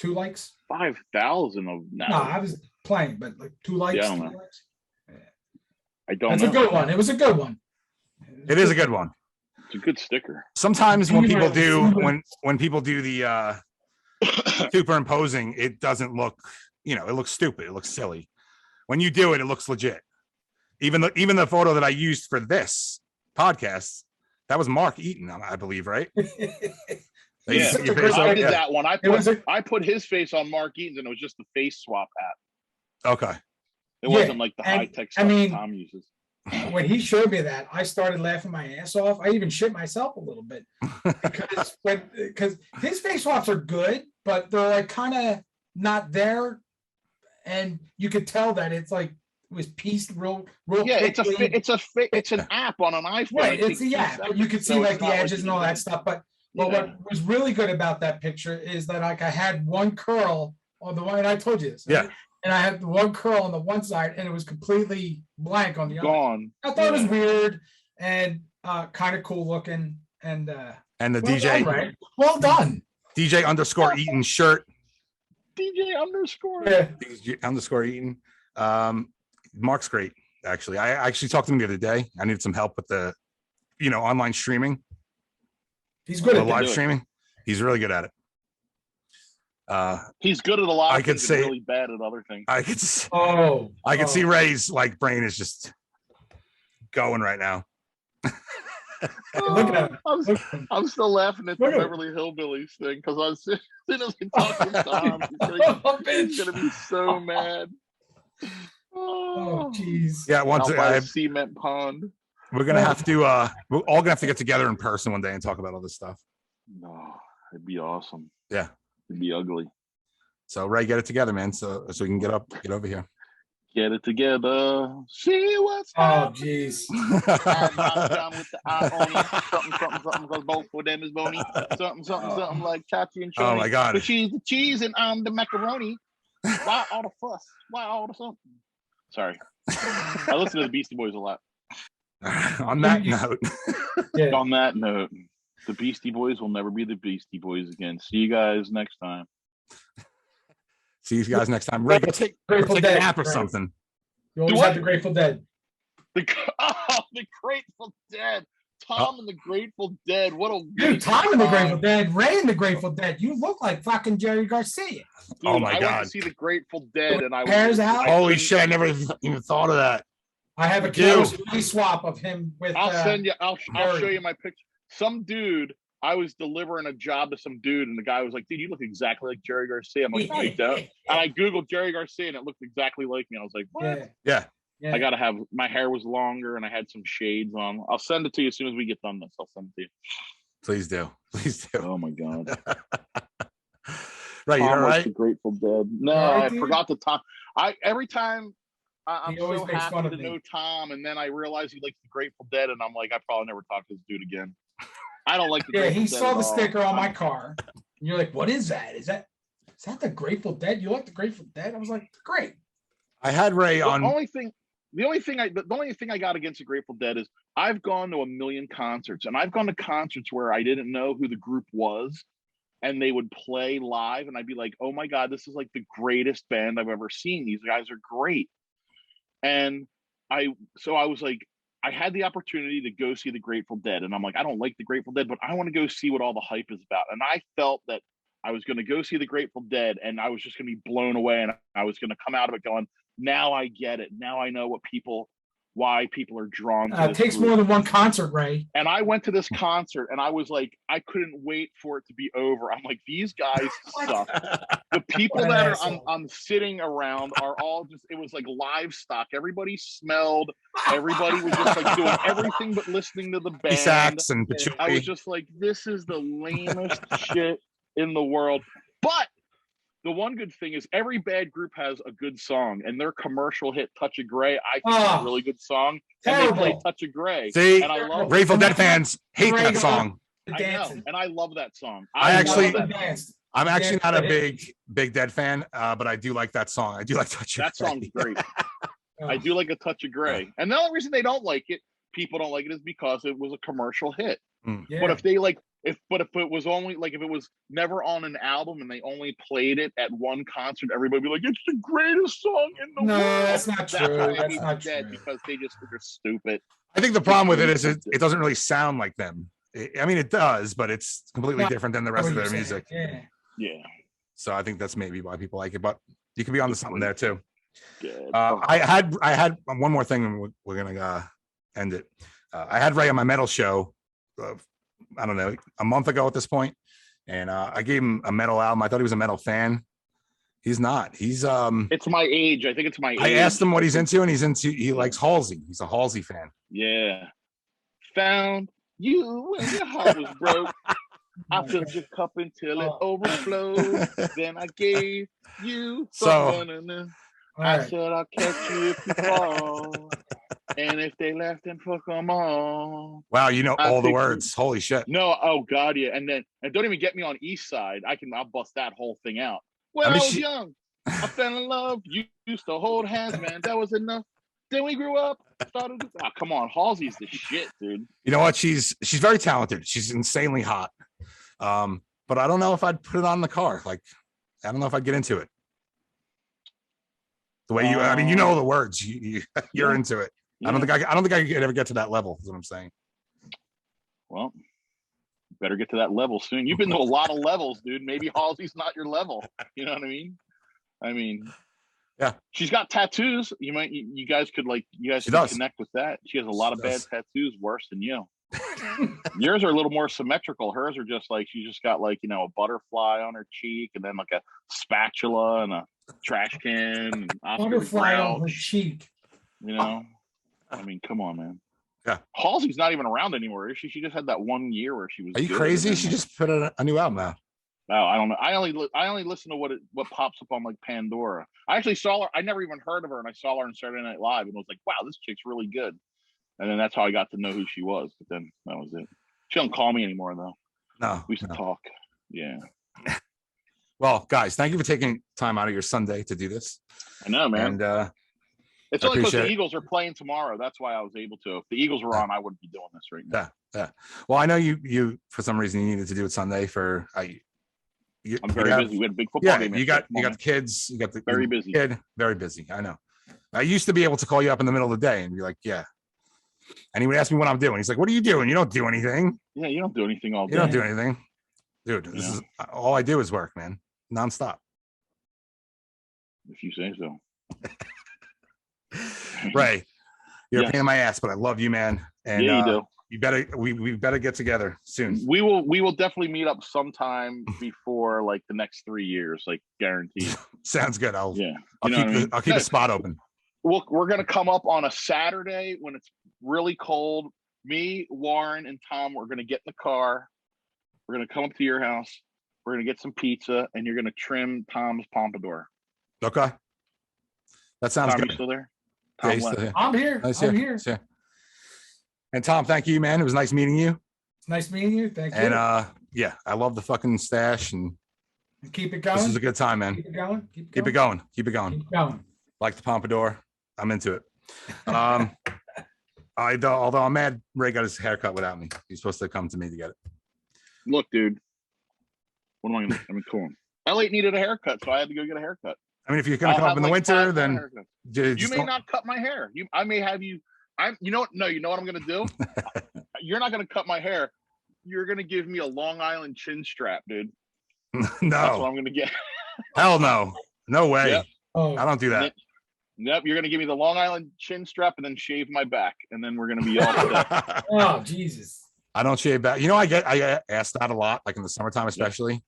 2 likes? 5,000 of no. No, I was playing, but like 2 likes. Yeah, I don't know. Likes? Yeah. I don't That's know. a good one. It was a good one. It is a good one. It's a good sticker. Sometimes when people do the superimposing, it doesn't look, it looks stupid. It looks silly. When you do it, it looks legit. Even the photo that I used for this podcast, that was Mark Eaton, I believe, right? Yeah, I did that one. I put his face on Mark Eaton's, and it was just the face swap app. Okay. It wasn't like the high tech stuff Tom uses. When he showed me that, I started laughing my ass off. I even shit myself a little bit because his face swaps are good, but they're like kind of not there, and you could tell that it's like it was pieced real. Yeah, quickly. it's an app on an iPhone. Right, it's the app. You could see like the edges and all that stuff. But what was really good about that picture is that like I had one curl on the one, and I told you this. Yeah. Right? And I had one curl on the one side, and it was completely blank on the other. Gone. I thought it was weird and kind of cool looking. And the DJ, done, right? Well done. DJ _ Eaton shirt. DJ _ Yeah. DJ _ Eaton. Mark's great. Actually, I actually talked to him the other day. I needed some help with the, online streaming. He's good at live streaming. He's really good at it. He's good at a lot of things. Say, really bad at other things. I could see Ray's brain is just going right now. Look at him. I'm still laughing at the Beverly Hillbillies thing because I was as soon as we talked to Tom, he's gonna be so mad. Oh jeez. Yeah, once a cement pond. We're gonna have to. We're all gonna have to get together in person one day and talk about all this stuff. No, it'd be awesome. Yeah. It'd be ugly. So Ray, get it together, man. So we can get over here. Get it together. See what's Oh, jeez. I'm down with the ioni. Something, because both of them is bony. Something like Chachi and Shoni. Oh my God. But she's the cheese and I'm the macaroni. Why all the fuss? Why all the something? Sorry. I listen to the Beastie Boys a lot. On that note. Yeah. On that note, the Beastie Boys will never be the Beastie Boys again. See you guys next time. See you guys next time. Ray, go take a nap or something. You always have the Grateful Dead. The Grateful Dead. Tom and the Grateful Dead. What a dude! Tom and the Grateful Dead. Ray and the Grateful Dead. You look like fucking Jerry Garcia. Dude, oh my God! I went to see the Grateful Dead, and I was holy shit! I never even thought of that. I have a close swap of him with. I'll send you. I'll show you my picture. Some dude. I was delivering a job to some dude, and the guy was like, "Dude, you look exactly like Jerry Garcia." I'm like, "No, you don't." And I googled Jerry Garcia, and it looked exactly like me. I was like, "What?" Yeah. I gotta have my hair was longer, and I had some shades on. I'll send it to you as soon as we get done this. I'll send it to you. Please do. Please do. Oh my God. Right, you're all right. The Grateful Dead. No, I forgot the Tom. Every time I'm so happy to know Tom, and then I realize he likes the Grateful Dead, and I'm like, I probably never talk to this dude again. I don't like the Grateful he Dead saw the sticker on my car. And you're like, what is that? Is that the Grateful Dead? You like the Grateful Dead? I was like, great. I had Ray on. The only thing I got against the Grateful Dead is I've gone to a million concerts, and I've gone to concerts where I didn't know who the group was, and they would play live, and I'd be like, oh my God, this is like the greatest band I've ever seen. These guys are great. And I was like, I had the opportunity to go see the Grateful Dead, and I'm like, I don't like the Grateful Dead, but I want to go see what all the hype is about. And I felt that I was going to go see the Grateful Dead, and I was just going to be blown away, and I was going to come out of it going, now I get it. Now I know why people are drawn to it takes more than one concert, Ray. And I went to this concert, and I was like, I couldn't wait for it to be over. I'm like, these guys suck. The people that I'm sitting around are all just, it was like livestock. Everybody smelled. Everybody was just like doing everything but listening to the band. Sax and patchouli. I was just like, this is the lamest shit in the world. But the one good thing is every bad group has a good song, and their commercial hit "Touch of Grey" I think is a really good song. Terrible. And they play "Touch of Grey." See, and I love Grateful Dead fans hate that song. I know, and I love that song. I'm actually not a big Dead fan, but I do like that song. I do like "Touch of Grey." That song's great. I do like a "Touch of Grey," and the only reason they don't like it, people don't like it, is because it was a commercial hit. Yeah. But if they like. If it was only like if it was never on an album and they only played it at one concert, everybody would be like, "It's the greatest song in the world." No, that's not true. That's not true. Because they're stupid. I think the problem with it is it doesn't really sound like them. I mean, it does, but it's completely different than the rest of their music. Yeah. So I think that's maybe why people like it. But you could be onto something there too. Good. I had one more thing, and we're gonna end it. I had Ray on my metal show. I don't know, a month ago at this point, and I gave him a metal album. I thought he was a metal fan. He's not. He's It's my age. I think it's my age. I asked him what he's into, and he likes Halsey. He's a Halsey fan. Yeah. Found you when your heart was broke. I filled your cup until it overflowed. Then I gave you something. I said I'll catch you if you fall. And if they left, then fuck them all. Wow, you know all the words. Holy shit. No, oh God, yeah. And don't even get me on East Side. I'll bust that whole thing out. When I was young, I fell in love. You used to hold hands, man. That was enough. Then we grew up. Come on, Halsey's the shit, dude. You know what? She's very talented. She's insanely hot. But I don't know if I'd put it on in the car. Like, I don't know if I'd get into it. The way I mean, you know the words. You're into it. Yeah. I don't think I could ever get to that level. Is what I'm saying. Well, better get to that level soon. You've been to a lot of levels, dude. Maybe Halsey's not your level. You know what I mean? Yeah. She's got tattoos. You guys could connect with that. She has a lot of bad tattoos, worse than you. Yours are a little more symmetrical. Hers are just like she's just got like a butterfly on her cheek, and then like a spatula and a trash can. And butterfly on her cheek. I mean, come on, man. Yeah. Halsey's not even around anymore, is she? She just had that 1 year where she was. Are you crazy? She just put a new album out. Oh, I don't know. I only listen to what pops up on like Pandora. I actually saw her. I never even heard of her, and I saw her on Saturday Night Live, and was like, wow, this chick's really good. And then that's how I got to know who she was. But then that was it. She don't call me anymore though. No, we used to talk. Yeah. Well, guys, thank you for taking time out of your Sunday to do this. I know, man. And it's only because the Eagles are playing tomorrow. That's why I was able to. If the Eagles were on, I wouldn't be doing this right now. Yeah. Well, I know you for some reason you needed to do it Sunday for. I'm very busy. We had a big football game. You got the kids. You got the very busy kid. Very busy. I know. I used to be able to call you up in the middle of the day and be like, yeah. And he would ask me what I'm doing. He's like, what are you doing? You don't do anything. Yeah, you don't do anything all day. You don't do anything. Dude, this is all I do is work, man. Nonstop. If you say so. Ray, you're a pain in my ass, but I love you, man. And yeah, you do. You better we better get together soon. We will definitely meet up sometime before like the next 3 years, like guaranteed. Sounds good. I'll keep a spot open. We're gonna come up on a Saturday when it's really cold. Me, Warren, and Tom, we're gonna get in the car. We're gonna come up to your house. We're gonna get some pizza, and you're gonna trim Tom's pompadour. Okay. That sounds Tom, good. You still there? Tom, still here. I'm here. I'm here. And Tom, thank you, man. It was nice meeting you. It's nice meeting you. Thank you. And I love the fucking stash and keep it going. This is a good time, man. Keep it going. Keep it going. Keep it going. Like the pompadour. I'm into it. Although I'm mad Ray got his haircut without me. He's supposed to come to me to get it. Look, dude. What am I gonna cool. L8 needed a haircut, so I had to go get a haircut. I mean, if you're gonna come up in the winter, then you may not cut my hair. I may have you. You know what? No, you know what I'm gonna do? You're not gonna cut my hair. You're gonna give me a Long Island chin strap, dude. No. That's what I'm gonna get. Hell no. No way. Yep. Oh. I don't do that. Yep, you're gonna give me the Long Island chin strap and then shave my back, and then we're gonna be all set. Oh, Jesus. I don't shave back. You know, I get asked that a lot, like in the summertime, especially.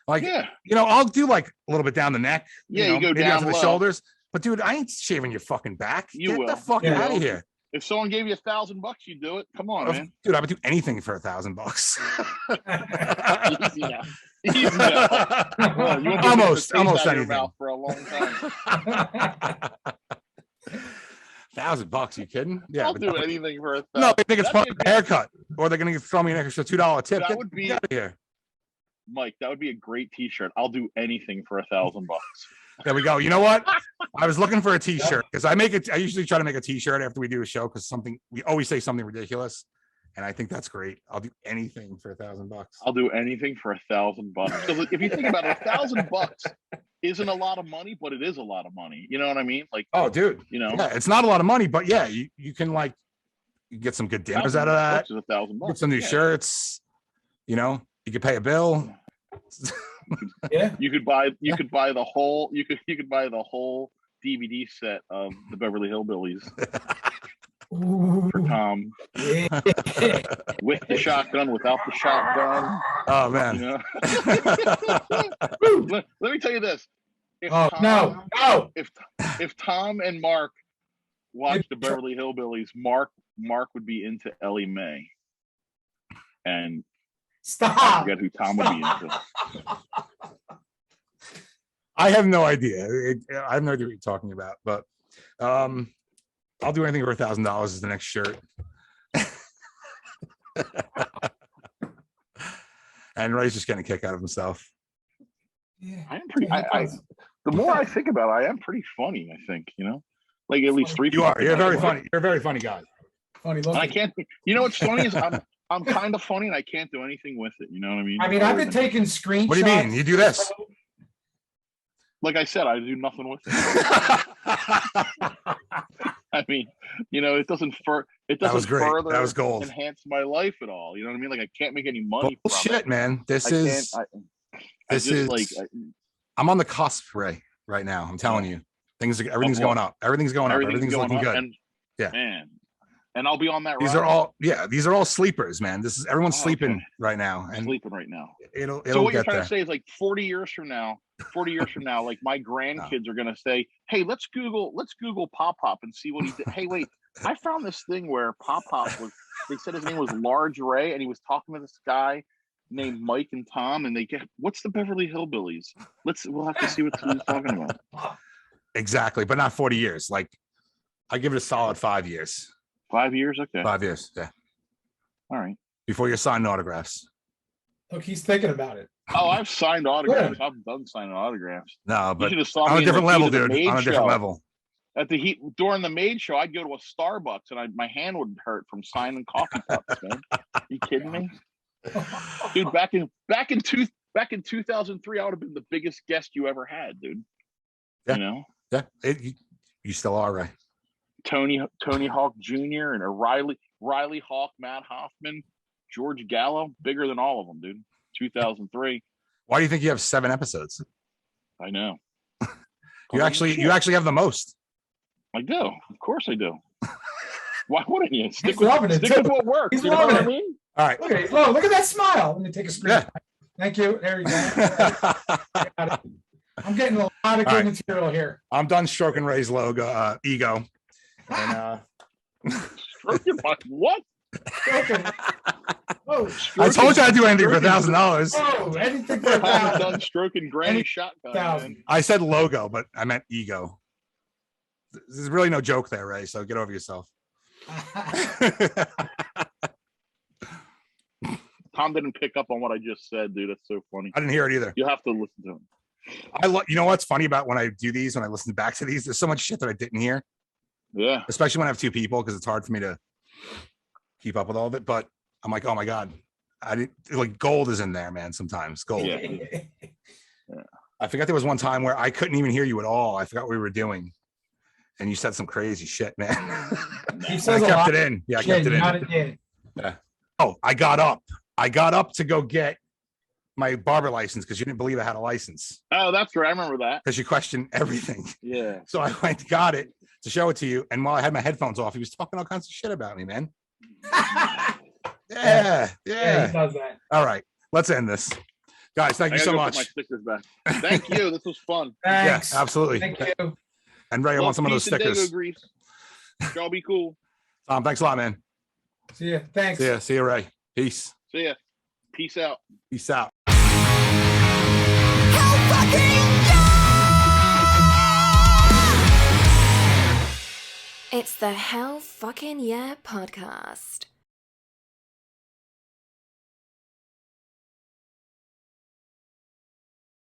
Like, I'll do like a little bit down the neck. Yeah, you go down to the shoulders. But dude, I ain't shaving your fucking back. Get the fuck out of here. If someone gave you $1,000, you'd do it. Come on, man. Dude, I would do anything for $1,000. Easy now. Easy now. Almost anything for a long time. $1,000? You kidding? Yeah, I'll do anything for $1,000. No, they think it's part of the haircut, or they're gonna throw me an extra $2 tip. That would be out of here, Mike. That would be a great T-shirt. I'll do anything for $1,000. There we go. You know what? I was looking for a T-shirt because I usually try to make a T-shirt after we do a show because we always say something ridiculous, and I think that's great. I'll do anything for $1,000. I'll do anything for $1,000. Because if you think about it, $1,000 isn't a lot of money, but it is a lot of money. You know what I mean? Like, oh, dude, it's not a lot of money, but yeah, you can like get some good dinners out of that. $1,000. Get some new shirts. You could pay a bill. Yeah, you could buy the whole DVD set of the Beverly Hillbillies for Tom. Yeah. With the shotgun, without the shotgun. Oh man. Let me tell you this. If Tom and Mark watched the Beverly Hillbillies, Mark would be into Ellie Mae. And I forget who Tom would be into. I have no idea. I have no idea what you're talking about, but I'll do anything for $1,000 as the next shirt. And Ray's just getting a kick out of himself. Yeah, I am pretty. The more I think about it, I am pretty funny. I think like at least 3 people. You are. You're very funny. You're a very funny guy. Funny. I can't. You know what's funny is I'm kind of funny and I can't do anything with it. You know what I mean? I mean, I've been taking screenshots. What do you mean? You do this? Like I said, I do nothing with it. I mean, it doesn't further enhance my life at all. You know what I mean? Like I can't make any money. Bullshit, man. I'm on the cusp, Ray, right now. I'm telling you, everything's going up. Everything's going up. Everything's looking good. And, man. And I'll be on that. These are all sleepers, man. Everyone's sleeping right now. And sleeping right now. It'll so what you're trying there. to say is like 40 years from now, like my grandkids are gonna say, "Hey, let's Google Pop Pop and see what he did." Hey, wait, I found this thing where Pop Pop they said his name was Large Ray, and he was talking to this guy, named Mike and Tom, and they get what's the Beverly Hillbillies? We'll have to see what he's talking about. Exactly, but not 40 years. Like, I give it a solid 5 years. 5 years, okay. 5 years, yeah. All right. Before you're signing autographs. Look, he's thinking about it. Oh, I've signed autographs. I've done signing autographs. No, but on a different level, dude. On a different level. At the heat during the maid show, I'd go to a Starbucks and my hand would hurt from signing coffee cups, man. Are you kidding me? Dude, back in 2003, I would have been the biggest guest you ever had, dude. Yeah. You know? Yeah. You still are, right? Tony Hawk Jr. and Riley Hawk, Matt Hoffman, George Gallo, bigger than all of them, dude. 2003. Why do you think you have 7 episodes? I know. You actually have the most. I do. Of course I do. Why wouldn't you? Stick with what works. He's you know loving what it. I mean? All right. Look at that smile. Let me take a screen. Yeah. Thank you. There you go. I'm getting a lot of good material here. I'm done stroking Ray's ego. And stroking my what? I told you I'd do anything for $1,000. Oh, anything for $1,000. Done stroking Granny shotgun. I said logo, but I meant ego. There's really no joke there, Ray. So get over yourself. Tom didn't pick up on what I just said, dude. That's so funny. I didn't hear it either. You'll have to listen to him. You know what's funny about when I do these, when I listen back to these, there's so much shit that I didn't hear. Yeah. Especially when I have 2 people, because it's hard for me to keep up with all of it. But I'm like, oh my God. Gold is in there, man. Sometimes gold. Yeah. I forgot there was one time where I couldn't even hear you at all. I forgot what we were doing. And you said some crazy shit, man. He I kept it in. Yeah, I kept it in. Yeah. Oh, I got up to go get my barber license because you didn't believe I had a license. Oh, that's right. I remember that. Because you questioned everything. Yeah. So I went and got it to show it to you. And while I had my headphones off, he was talking all kinds of shit about me, man. Yeah. He does that. All right. Let's end this. Guys, thank you so much. Put my stickers back. Thank you. This was fun. Thanks. Yeah, absolutely. Thank you. And Ray, I want some of those stickers. Y'all be cool. Tom, thanks a lot, man. See ya. Thanks. See ya, Ray. Peace. See ya. Peace out. Peace out. Hell fucking yeah! It's the Hell Fucking Yeah podcast.